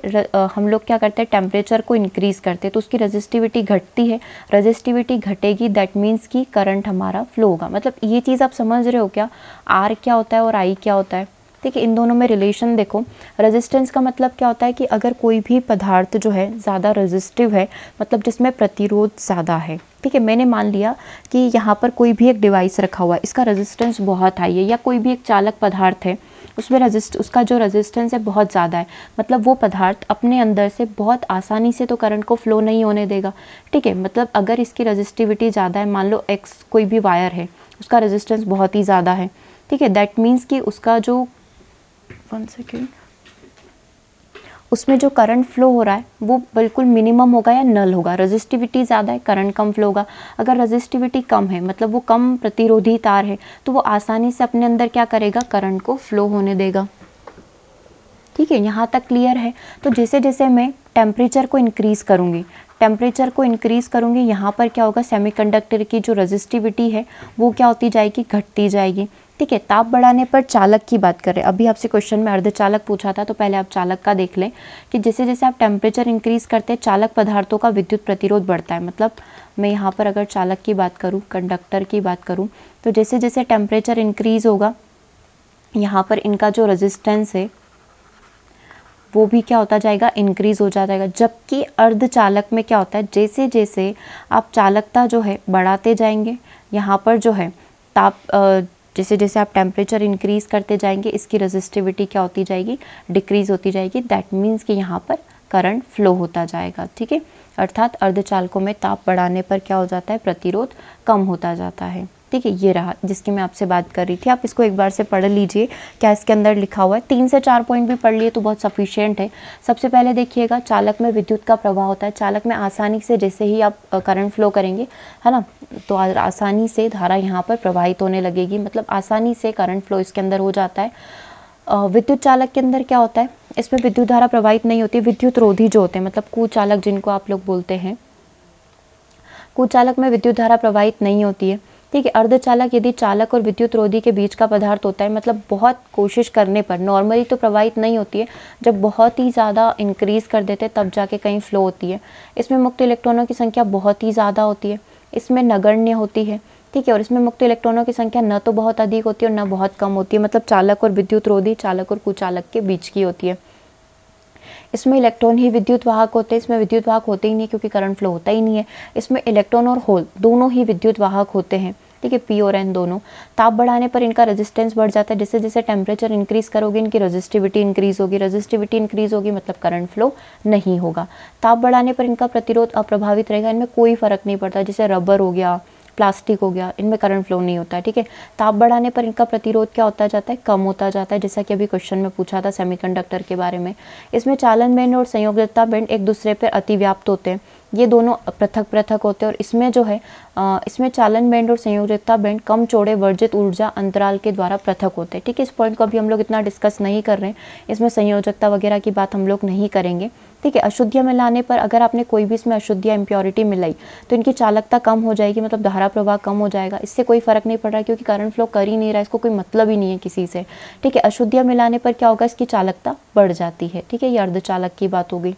हम लोग क्या करते हैं, टेम्परेचर को इंक्रीज करते हैं तो उसकी रेजिस्टिविटी घटती है, रेजिस्टिविटी घटेगी, दैट मीन्स कि करंट हमारा फ्लो होगा। मतलब ये चीज़ आप समझ रहे हो क्या, आर क्या होता है और आई क्या होता है। ठीक है, इन दोनों में रिलेशन देखो। रेजिस्टेंस का मतलब क्या होता है कि अगर कोई भी पदार्थ जो है ज़्यादा रेजिस्टिव है, मतलब जिसमें प्रतिरोध ज़्यादा है। ठीक है, मैंने मान लिया कि यहाँ पर कोई भी एक डिवाइस रखा हुआ है, इसका रेजिस्टेंस बहुत हाई है, या कोई भी एक चालक पदार्थ है उसमें उसका जो रेजिस्टेंस है बहुत ज़्यादा है, मतलब वो पदार्थ अपने अंदर से बहुत आसानी से तो करंट को फ्लो नहीं होने देगा। ठीक है, मतलब अगर इसकी रेजिस्टिविटी ज़्यादा है, मान लो एक्स कोई भी वायर है, उसका रेजिस्टेंस बहुत ही ज़्यादा है। ठीक है, दैट मीन्स कि उसका जो उसमें जो करंट फ्लो हो रहा है वो बिल्कुल मिनिमम होगा या नल होगा। रेजिस्टिविटी ज़्यादा है, करंट कम फ्लो होगा। अगर रेजिस्टिविटी कम है, मतलब वो कम प्रतिरोधी तार है, तो वो आसानी से अपने अंदर क्या करेगा, करंट को फ्लो होने देगा। ठीक है, यहाँ तक क्लियर है। तो जैसे जैसे मैं टेम्परेचर को इंक्रीज़ करूँगी, यहाँ पर क्या होगा, सेमीकंडक्टर की जो रेजिस्टिविटी है वो क्या होती जाएगी, घटती जाएगी। ठीक है, ताप बढ़ाने पर चालक की बात करें, अभी आपसे क्वेश्चन में अर्धचालक पूछा था, तो पहले आप चालक का देख लें कि जैसे जैसे आप टेम्परेचर इंक्रीज़ करते हैं चालक पदार्थों का विद्युत प्रतिरोध बढ़ता है। मतलब मैं यहाँ पर अगर चालक की बात करूँ, कंडक्टर की बात करूँ, तो जैसे जैसे टेम्परेचर इंक्रीज़ होगा यहाँ पर इनका जो रेजिस्टेंस है वो भी क्या होता जाएगा, इंक्रीज़ हो जाएगा। जबकि अर्धचालक में क्या होता है, जैसे जैसे आप चालकता जो है बढ़ाते जाएंगे, यहाँ पर जो है ताप जैसे जैसे आप टेम्परेचर इंक्रीज़ करते जाएंगे इसकी रेजिस्टिविटी क्या होती जाएगी, डिक्रीज़ होती जाएगी। दैट मीन्स कि यहाँ पर करंट फ्लो होता जाएगा। ठीक है, अर्थात अर्धचालकों में ताप बढ़ाने पर क्या हो जाता है, प्रतिरोध कम होता जाता है। ठीक है, ये रहा जिसकी मैं आपसे बात कर रही थी। आप इसको एक बार से पढ़ लीजिए क्या इसके अंदर लिखा हुआ है। 3 से 4 पॉइंट भी पढ़ लिए तो बहुत सफिशिएंट है। सबसे पहले देखिएगा, चालक में विद्युत का प्रवाह होता है। चालक में आसानी से जैसे ही आप करंट फ्लो करेंगे, है ना, तो आसानी से धारा यहाँ पर प्रवाहित होने लगेगी, मतलब आसानी से करंट फ्लो इसके अंदर हो जाता है। विद्युत चालक के अंदर क्या होता है, इसमें विद्युत धारा प्रवाहित नहीं होती। विद्युत रोधी जो होते हैं, मतलब कुचालक जिनको आप लोग बोलते हैं, कुचालक में विद्युत धारा प्रवाहित नहीं होती है। ठीक है, अर्धचालक यदि चालक और विद्युत रोधी के बीच का पदार्थ होता है, मतलब बहुत कोशिश करने पर, नॉर्मली तो प्रवाहित नहीं होती है, जब बहुत ही ज़्यादा इंक्रीज़ कर देते तब जाके कहीं फ्लो होती है। इसमें मुक्त इलेक्ट्रॉनों की संख्या बहुत ही ज़्यादा होती है, इसमें नगण्य होती है। ठीक है, और इसमें मुक्त इलेक्ट्रॉनों की संख्या न तो बहुत अधिक होती है और न बहुत कम होती है, मतलब चालक और विद्युत रोधी, चालक और कुचालक के बीच की होती है। इसमें इलेक्ट्रॉन ही विद्युत वाहक होते हैं, इसमें विद्युत वाहक होते ही नहीं क्योंकि करंट फ्लो होता ही नहीं है। इसमें इलेक्ट्रॉन और होल दोनों ही विद्युत वाहक होते हैं। ठीक है, पी और एन दोनों। ताप बढ़ाने पर इनका रेजिस्टेंस बढ़ जाता है। जैसे जैसे टेम्परेचर इंक्रीज करोगे इनकी रेजिस्टिविटी इंक्रीज होगी, रेजिस्टिविटी इंक्रीज होगी मतलब करंट फ्लो नहीं होगा। ताप बढ़ाने पर इनका प्रतिरोध अप्रभावित रहेगा, इनमें कोई फर्क नहीं पड़ता। जैसे रबर हो गया, प्लास्टिक हो गया, इनमें करंट फ्लो नहीं होता है। ठीक है, ताप बढ़ाने पर इनका प्रतिरोध क्या होता जाता है, कम होता जाता है, जैसा कि अभी क्वेश्चन में पूछा था सेमीकंडक्टर के बारे में। इसमें चालन बैंड और संयोजकता बैंड एक दूसरे पर अतिव्याप्त होते हैं, ये दोनों पृथक पृथक होते हैं। और इसमें जो है इसमें चालन बैंड और संयोजकता बैंड कम चौड़े वर्जित ऊर्जा अंतराल के द्वारा पृथक होते हैं। ठीक है, इस पॉइंट को अभी हम लोग इतना डिस्कस नहीं कर रहे हैं, इसमें संयोजकता वगैरह की बात हम लोग नहीं करेंगे। ठीक है, अशुद्धियाँ मिलाने पर अगर आपने कोई भी इसमें अशुद्धियाँ इम्प्योरिटी मिलाई तो इनकी चालकता कम हो जाएगी, मतलब धारा प्रवाह कम हो जाएगा। इससे कोई फर्क नहीं पड़ रहा है क्योंकि करंट फ्लो कर ही नहीं रहा है, इसको कोई मतलब ही नहीं है किसी से। ठीक है, अशुद्धियाँ मिलाने पर क्या होगा, इसकी चालकता बढ़ जाती है। ठीक है, ये अर्धचालक की बात हो गई।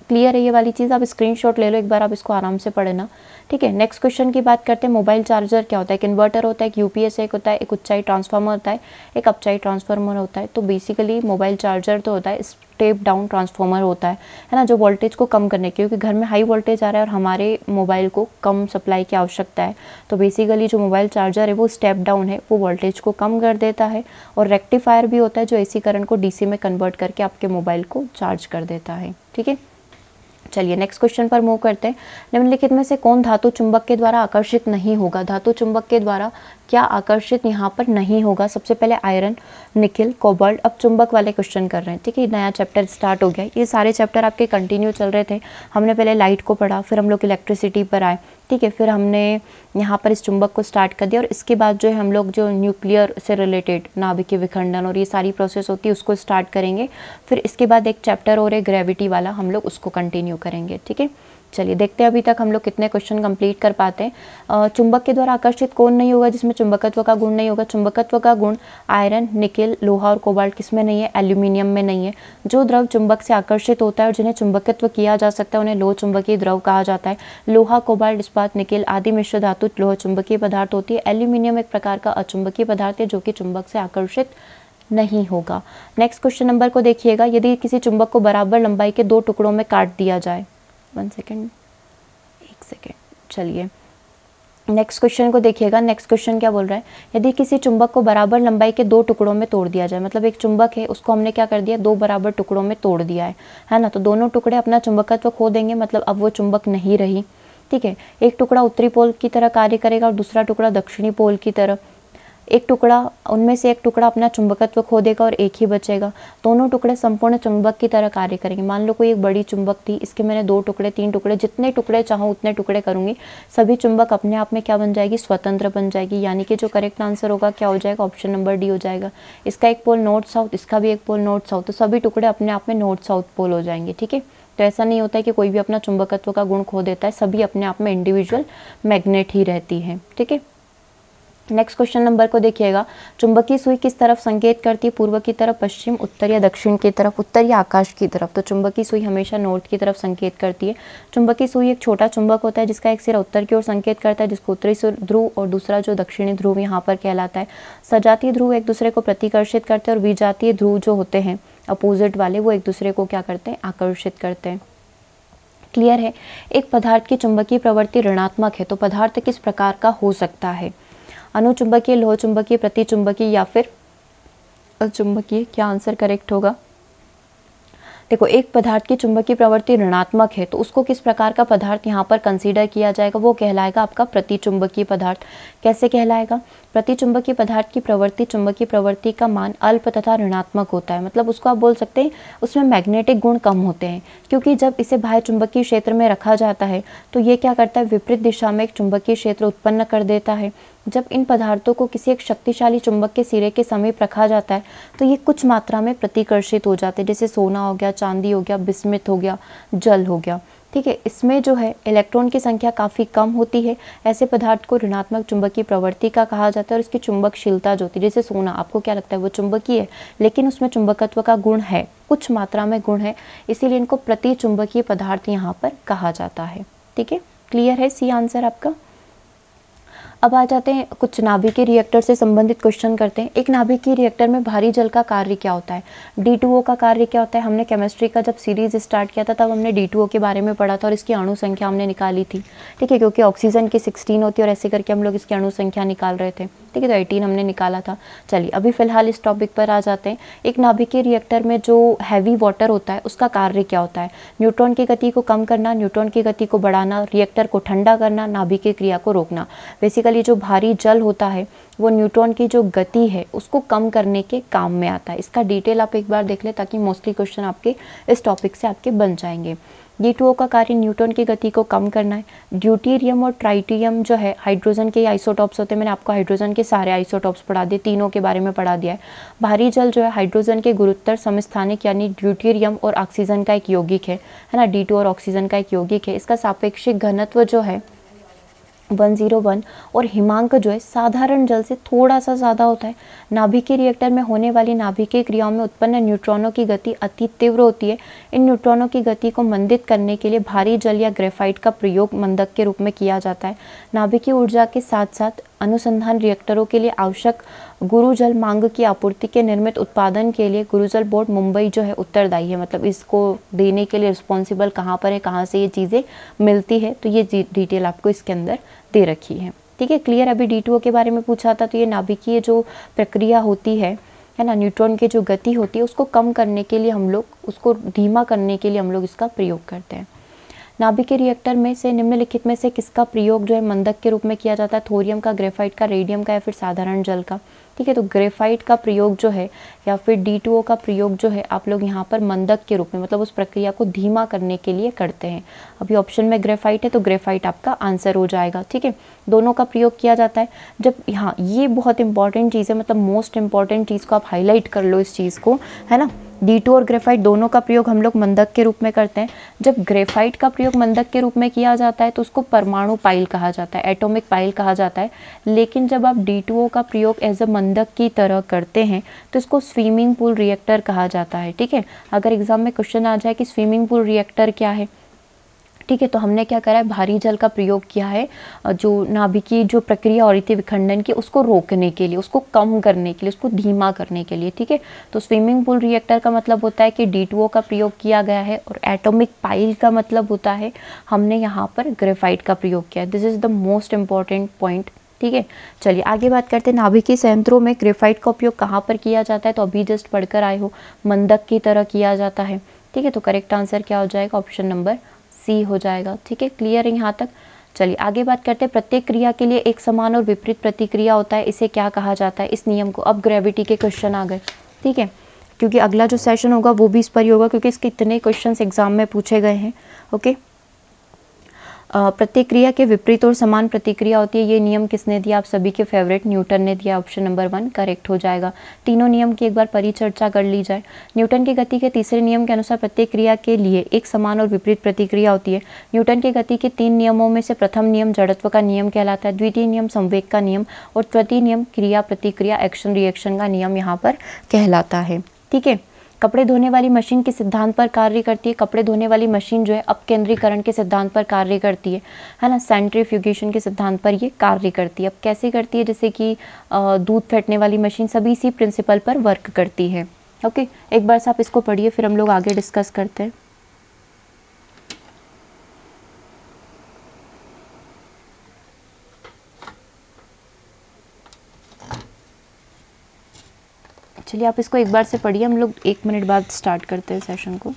क्लियर है ये वाली चीज़, आप स्क्रीनशॉट ले लो एक बार, आप इसको आराम से पढ़े ना, ठीक है। नेक्स्ट क्वेश्चन की बात करते हैं। मोबाइल चार्जर क्या होता है? एक इन्वर्टर होता है, एक यूपीएस एक होता है, एक ऊंचाई ट्रांसफार्मर होता है, एक अपचाई ट्रांसफार्मर होता है। तो बेसिकली मोबाइल चार्जर तो होता है स्टेप डाउन ट्रांसफार्मर होता है ना, जो वोल्टेज को कम करने, क्योंकि घर में हाई वोल्टेज आ रहा है और हमारे मोबाइल को कम सप्लाई की आवश्यकता है, तो बेसिकली जो मोबाइल चार्जर है वो स्टेप डाउन है, वो वोल्टेज को कम कर देता है। और रेक्टिफायर भी होता है जो एसी करंट को डीसी में कन्वर्ट करके आपके मोबाइल को चार्ज कर देता है, ठीक है। चलिए नेक्स्ट क्वेश्चन पर मूव करते हैं। निम्नलिखित में से कौन धातु चुंबक के द्वारा आकर्षित नहीं होगा? धातु चुंबक के द्वारा क्या आकर्षित यहाँ पर नहीं होगा? सबसे पहले आयरन, निकिल, कोबाल्ट। अब चुंबक वाले क्वेश्चन कर रहे हैं, ठीक है। नया चैप्टर स्टार्ट हो गया, ये सारे चैप्टर आपके कंटिन्यू चल रहे थे। हमने पहले लाइट को पढ़ा, फिर हम लोग इलेक्ट्रिसिटी पर आए, ठीक है। फिर हमने यहाँ पर इस चुंबक को स्टार्ट कर दिया और इसके बाद जो है हम लोग जो न्यूक्लियर से रिलेटेड नाभिकीय विखंडन और ये सारी प्रोसेस होती है उसको स्टार्ट करेंगे। फिर इसके बाद एक चैप्टर और है ग्रेविटी वाला, हम लोग उसको कंटिन्यू करेंगे, ठीक है। चलिए देखते हैं अभी तक हम लोग कितने क्वेश्चन कंप्लीट कर पाते हैं। चुंबक के द्वारा आकर्षित कौन नहीं होगा जिसमें चुंबकत्व का गुण नहीं होगा? चुंबकत्व का गुण आयरन, निकिल, लोहा और कोबाल्ट किसमें नहीं है? एल्यूमिनियम में नहीं है। जो द्रव चुंबक से आकर्षित होता है और जिन्हें चुंबकत्व किया जा सकता है उन्हें लोह चुंबकीय द्रव कहा जाता है। लोहा, कोबाल्ट, इस्पात, निकिल आदि मिश्र धातु लोह चुंबकीय पदार्थ होती है। एल्यूमिनियम एक प्रकार का अचुंबकीय पदार्थ है जो कि चुंबक से आकर्षित नहीं होगा। नेक्स्ट क्वेश्चन नंबर को देखिएगा। यदि किसी चुंबक को बराबर लंबाई के दो टुकड़ों में काट दिया जाए, 1 सेकेंड, चलिए नेक्स्ट क्वेश्चन को देखिएगा। नेक्स्ट क्वेश्चन क्या बोल रहा है? यदि किसी चुंबक को बराबर लंबाई के दो टुकड़ों में तोड़ दिया जाए, मतलब एक चुंबक है उसको हमने क्या कर दिया, दो बराबर टुकड़ों में तोड़ दिया है ना, तो दोनों टुकड़े अपना चुंबकत्व खो देंगे, मतलब अब वो चुंबक नहीं रही, ठीक है। एक टुकड़ा उत्तरी पोल की तरह कार्य करेगा और दूसरा टुकड़ा दक्षिणी पोल की तरह। एक टुकड़ा, उनमें से एक टुकड़ा अपना चुंबकत्व खो देगा और एक ही बचेगा। दोनों टुकड़े संपूर्ण चुंबक की तरह कार्य करेंगे। मान लो कोई एक बड़ी चुंबक थी, इसके मैंने 2 टुकड़े 3 टुकड़े जितने टुकड़े चाहूँ उतने टुकड़े करूंगी, सभी चुंबक अपने आप में क्या बन जाएगी, स्वतंत्र बन जाएगी। यानी कि जो करेक्ट आंसर होगा क्या हो जाएगा, ऑप्शन नंबर डी हो जाएगा। इसका एक पोल नॉर्थ साउथ, इसका भी एक पोल नॉर्थ साउथ, तो सभी टुकड़े अपने आप में नॉर्थ साउथ पोल हो जाएंगे, ठीक है। तो ऐसा नहीं होता है कि कोई भी अपना चुंबकत्व का गुण खो देता है, सभी अपने आप में इंडिविजुअल मैग्नेट ही रहती है, ठीक है। नेक्स्ट क्वेश्चन नंबर को देखिएगा। चुंबकीय सुई किस तरफ संकेत करती है? पूर्व की तरफ, पश्चिम, उत्तर या दक्षिण की तरफ? उत्तर या आकाश की तरफ। तो चुंबकीय सुई हमेशा नॉर्थ की तरफ संकेत करती है। चुंबकीय सुई एक छोटा चुंबक होता है जिसका एक सिरा उत्तर की ओर संकेत करता है, जिसको उत्तरी ध्रुव और दूसरा जो दक्षिणी ध्रुव यहाँ पर कहलाता है। सजातीय ध्रुव एक दूसरे को प्रतिकर्षित करते हैं और विजातीय ध्रुव जो होते हैं अपोजिट वाले, वो एक दूसरे को क्या करते हैं, आकर्षित करते हैं। क्लियर है। एक पदार्थ की चुंबकीय प्रवृत्ति ऋणात्मक है तो पदार्थ किस प्रकार का हो सकता है? अनुचुंबकीय, लोह चुंबकीय, प्रतिचुंबकीय या फिर अचुंबकीय? क्या आंसर करेक्ट होगा? देखो, एक पदार्थ की चुंबकीय प्रवृत्ति ऋणात्मक है तो उसको किस प्रकार का पदार्थ यहाँ पर कंसीडर किया जाएगा, वो कहलाएगा आपका प्रतिचुंबकीय पदार्थ। कैसे कहलाएगा? प्रतिचुंबकीय पदार्थ की प्रवृत्ति, चुंबकीय प्रवृत्ति का मान अल्प तथा ऋणात्मक होता है, मतलब उसको आप बोल सकते हैं उसमें मैग्नेटिक गुण कम होते हैं, क्योंकि जब इसे बाह्य चुंबकीय क्षेत्र में रखा जाता है तो ये क्या करता है, विपरीत दिशा में एक चुंबकीय क्षेत्र उत्पन्न कर देता है। जब इन पदार्थों को किसी एक शक्तिशाली चुंबक के सिरे के समीप रखा जाता है तो ये कुछ मात्रा में प्रतिकर्षित हो जाते हैं, जैसे सोना हो गया, चांदी हो गया, बिस्मिथ हो गया, जल हो गया, ठीक है। इसमें जो है इलेक्ट्रॉन की संख्या काफ़ी कम होती है। ऐसे पदार्थ को ऋणात्मक चुंबकीय प्रवृत्ति का कहा जाता है और इसकी चुंबकशीलता जो होती है, जैसे सोना, आपको क्या लगता है वो चुंबकीय है लेकिन उसमें चुंबकत्व का गुण है, कुछ मात्रा में गुण है, इसीलिए इनको प्रतिचुंबकीय पदार्थ यहाँ पर कहा जाता है, ठीक है। क्लियर है सी आंसर आपका? अब आ जाते हैं कुछ नाभिकीय रिएक्टर से संबंधित क्वेश्चन करते हैं। एक नाभिकीय रिएक्टर में भारी जल का कार्य क्या होता है? D2O का कार्य क्या होता है? हमने केमिस्ट्री का जब सीरीज स्टार्ट किया था तब हमने D2O के बारे में पढ़ा था और इसकी अणु संख्या हमने निकाली थी, ठीक है, क्योंकि ऑक्सीजन की 16 होती है और ऐसे करके हम लोग इसकी अणु संख्या निकाल रहे थे, ठीक है, तो 18 हमने निकाला था। चलिए अभी फिलहाल इस टॉपिक पर आ जाते हैं। एक नाभिकीय रिएक्टर में जो हैवी वाटर होता है उसका कार्य क्या होता है? न्यूट्रॉन की गति को कम करना, न्यूट्रॉन की गति को बढ़ाना, रिएक्टर को ठंडा करना, नाभिकीय क्रिया को रोकना। बेसिकली जो भारी जल होता है वो न्यूट्रॉन की जो गति है उसको कम करने के काम में आता है। इसका डिटेल आप एक बार देख लें ताकि मोस्टली क्वेश्चन आपके इस टॉपिक से आपके बन जाएंगे। D2O का कार्य न्यूट्रॉन की गति को कम करना है। ड्यूटेरियम और ट्राइटियम जो है हाइड्रोजन के आइसोटॉप्स होते हैं, मैंने आपको हाइड्रोजन के सारे आइसोटॉप्स पढ़ा दिए, तीनों के बारे में पढ़ा दिया है। भारी जल जो है हाइड्रोजन के गुरुत्तर समस्थानिक यानी ड्यूटेरियम और ऑक्सीजन का एक यौगिक है ना, D2 और ऑक्सीजन का एक यौगिक है। इसका सापेक्षिक घनत्व जो है 101 और हिमांक जो है साधारण जल से थोड़ा सा ज़्यादा होता है। नाभिकीय रिएक्टर में होने वाली नाभिकीय क्रियाओं में उत्पन्न न्यूट्रॉनों की गति अति तीव्र होती है। इन न्यूट्रॉनों की गति को मंदित करने के लिए भारी जल या ग्रेफाइट का प्रयोग मंदक के रूप में किया जाता है। नाभिकीय ऊर्जा के साथ साथ अनुसंधान रिएक्टरों के लिए आवश्यक गुरुजल मांग की आपूर्ति के निर्मित उत्पादन के लिए गुरुजल बोर्ड मुंबई जो है उत्तरदायी है। मतलब इसको देने के लिए रिस्पॉन्सिबल कहाँ पर है, कहाँ से ये चीज़ें मिलती है, तो ये डिटेल आपको इसके अंदर दे रखी है। ठीक है, क्लियर। अभी D2O के बारे में पूछा था, तो ये नाभिकीय जो प्रक्रिया होती है ना, न्यूट्रॉन की जो गति होती है उसको कम करने के लिए हम लोग, उसको धीमा करने के लिए हम लोग इसका प्रयोग करते हैं। नाभिकीय रिएक्टर में से निम्नलिखित में से किसका प्रयोग जो है मंदक के रूप में किया जाता है? थोरियम का, ग्रेफाइट का, रेडियम का या फिर साधारण जल का? ठीक है, तो ग्रेफाइट का प्रयोग जो है या फिर D2O का प्रयोग जो है आप लोग यहाँ पर मंदक के रूप में, मतलब उस प्रक्रिया को धीमा करने के लिए करते हैं। अभी ऑप्शन में ग्रेफाइट है तो ग्रेफाइट आपका आंसर हो जाएगा। ठीक है, दोनों का प्रयोग किया जाता है। जब यहाँ ये बहुत इंपॉर्टेंट चीज़ है, मतलब मोस्ट इंपॉर्टेंट चीज़ को आप हाईलाइट कर लो इस चीज़ को, है ना। D2O और ग्रेफाइट दोनों का प्रयोग हम लोग मंदक के रूप में करते हैं। जब ग्रेफाइट का प्रयोग मंदक के रूप में किया जाता है तो उसको परमाणु पाइल कहा जाता है, एटॉमिक पाइल कहा जाता है। लेकिन जब आप D2O का प्रयोग एज अ मंदक की तरह करते हैं तो इसको स्विमिंग पूल रिएक्टर कहा जाता है। ठीक है, अगर एग्जाम में क्वेश्चन आ जाए कि स्विमिंग पूल रिएक्टर क्या है, ठीक है, तो हमने क्या करा है, भारी जल का प्रयोग किया है जो नाभिकीय जो प्रक्रिया हो रही थी विखंडन की, उसको रोकने के लिए, उसको कम करने के लिए, उसको धीमा करने के लिए। ठीक है, तो स्विमिंग पूल रिएक्टर का मतलब होता है कि D2O का प्रयोग किया गया है, और एटॉमिक पाइल का मतलब होता है हमने यहाँ पर ग्रेफाइट का प्रयोग किया है। This is the most important point. ठीक है, चलिए आगे बात करते हैं। नाभिकीय संयंत्रों में ग्रेफाइट का उपयोग कहाँ पर किया जाता है? तो अभी जस्ट पढ़कर आए हो, मंदक की तरह किया जाता है। ठीक है, तो करेक्ट आंसर क्या हो जाएगा? ऑप्शन नंबर सी हो जाएगा। ठीक है, क्लियर है यहाँ तक? चलिए आगे बात करते हैं। प्रत्येक क्रिया के लिए एक समान और विपरीत प्रतिक्रिया होता है, इसे क्या कहा जाता है? इस नियम को। अब ग्रेविटी के क्वेश्चन आ गए। ठीक है, क्योंकि अगला जो सेशन होगा वो भी इस पर ही होगा, क्योंकि इसके इतने क्वेश्चंस एग्जाम में पूछे गए हैं। ओके, प्रत्येक क्रिया के विपरीत और समान प्रतिक्रिया होती है, ये नियम किसने दिया? आप सभी के फेवरेट न्यूटन ने दिया। ऑप्शन नंबर 1 करेक्ट हो जाएगा। तीनों नियम की एक बार परिचर्चा कर ली जाए। न्यूटन की गति के तीसरे नियम के अनुसार प्रत्येक क्रिया के लिए एक समान और विपरीत प्रतिक्रिया होती है। न्यूटन की गति के 3 नियमों में से प्रथम नियम जड़त्व का नियम कहलाता है, द्वितीय नियम संवेग का नियम, और तृतीय नियम क्रिया प्रतिक्रिया एक्शन रिएक्शन का नियम यहाँ पर कहलाता है। ठीक है, कपड़े धोने वाली मशीन किस सिद्धांत पर कार्य करती है? कपड़े धोने वाली मशीन जो है अपकेंद्रीकरण के सिद्धांत पर कार्य करती है ना, सेंट्रीफ्यूगेशन के सिद्धांत पर ये कार्य करती है। अब कैसे करती है? जैसे कि दूध फेंटने वाली मशीन, सभी इसी प्रिंसिपल पर वर्क करती है। ओके, एक बार से आप इसको पढ़िए, फिर हम लोग आगे डिस्कस करते हैं। चलिए आप इसको एक बार से पढ़िए, हम लोग 1 मिनट बाद स्टार्ट करते हैं सेशन को।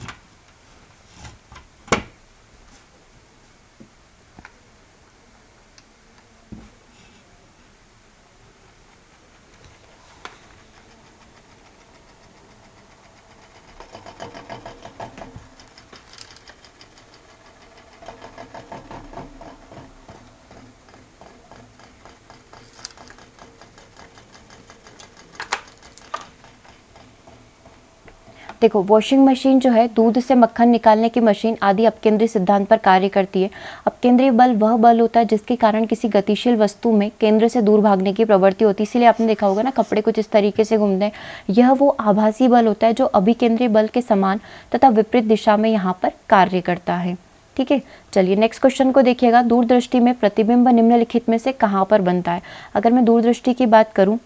देखो, वॉशिंग मशीन जो है दूध से मक्खन निकालने की मशीन आदि अपकेंद्री सिद्धांत पर कार्य करती है। अपकेंद्री बल वह बल होता है जिसके कारण किसी गतिशील वस्तु में केंद्र से दूर भागने की प्रवृत्ति होती है। इसीलिए आपने देखा होगा ना, कपड़े कुछ इस तरीके से घूमते हैं। यह वो आभासी बल होता है जो अभिकेंद्री बल के समान तथा विपरीत दिशा में यहाँ पर कार्य करता है। ठीक है, चलिए नेक्स्ट क्वेश्चन को देखिएगा। दूरदृष्टि में प्रतिबिंब निम्नलिखित में से कहाँ पर बनता है? अगर मैं दूरदृष्टि की बात करूँ,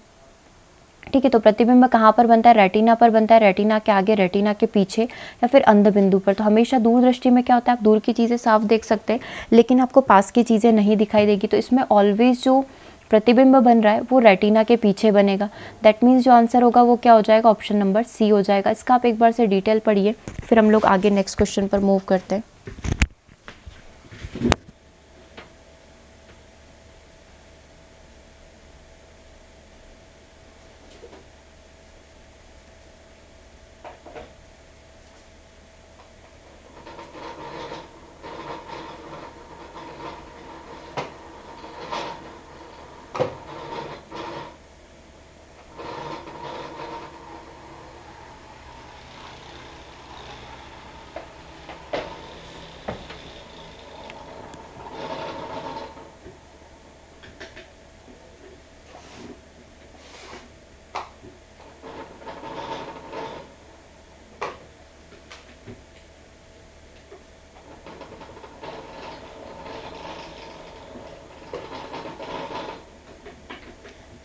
ठीक है, तो प्रतिबिंब कहाँ पर बनता है? रेटिना पर बनता है, रेटिना के आगे, रेटिना के पीछे, या फिर अंध बिंदु पर। तो हमेशा दूरदृष्टि में क्या होता है, आप दूर की चीज़ें साफ देख सकते हैं लेकिन आपको पास की चीज़ें नहीं दिखाई देगी। तो इसमें ऑलवेज जो प्रतिबिंब बन रहा है वो रेटिना के पीछे बनेगा। दैट मीन्स जो आंसर होगा वो क्या हो जाएगा? ऑप्शन नंबर सी हो जाएगा। इसका आप एक बार से डिटेल पढ़िए, फिर हम लोग आगे नेक्स्ट क्वेश्चन पर मूव करते हैं।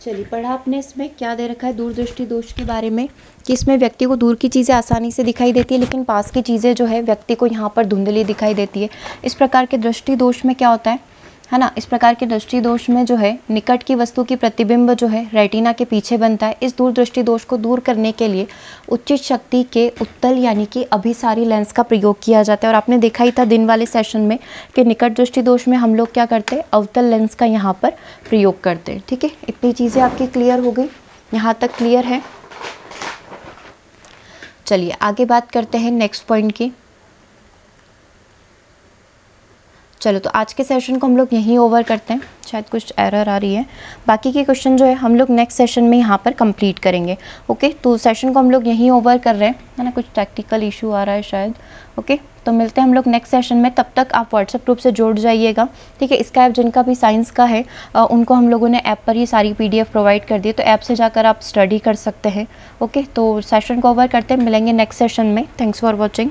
चलिए, पढ़ा आपने इसमें क्या दे रखा है दूरदृष्टि दोष के बारे में, कि इसमें व्यक्ति को दूर की चीज़ें आसानी से दिखाई देती है लेकिन पास की चीज़ें जो है व्यक्ति को यहाँ पर धुंधली दिखाई देती है। इस प्रकार के दृष्टि दोष में क्या होता है ना, इस प्रकार के दृष्टि दोष में जो है निकट की वस्तु की प्रतिबिंब जो है रेटिना के पीछे बनता है। इस दूरदृष्टि दोष को दूर करने के लिए उचित शक्ति के उत्तल यानी कि अभिसारी लेंस का प्रयोग किया जाता है। और आपने देखा ही था दिन वाले सेशन में कि निकट दृष्टि दोष में हम लोग क्या करते हैं, अवतल लेंस का यहाँ पर प्रयोग करते हैं। ठीक है, इतनी चीज़ें आपकी क्लियर हो गई, यहाँ तक क्लियर है। चलिए आगे बात करते हैं नेक्स्ट पॉइंट की। चलो, तो आज के सेशन को हम लोग यहीं ओवर करते हैं, शायद कुछ एरर आ रही है। बाकी के क्वेश्चन जो है हम लोग नेक्स्ट सेशन में यहाँ पर कंप्लीट करेंगे। ओके, तो सेशन को हम लोग यहीं ओवर कर रहे हैं, है ना, कुछ टेक्निकल इशू आ रहा है शायद। ओके, तो मिलते हैं हम लोग नेक्स्ट सेशन में। तब तक आप व्हाट्सएप ग्रुप से जुड़ जाइएगा। ठीक है, इसका ऐप जिनका भी साइंस का है उनको हम लोगों ने ऐप पर ये सारी PDF प्रोवाइड कर दी, तो ऐप से जाकर आप स्टडी कर सकते हैं। ओके, तो सेशन को ओवर करते हैं, मिलेंगे नेक्स्ट सेशन में। Thanks for watching.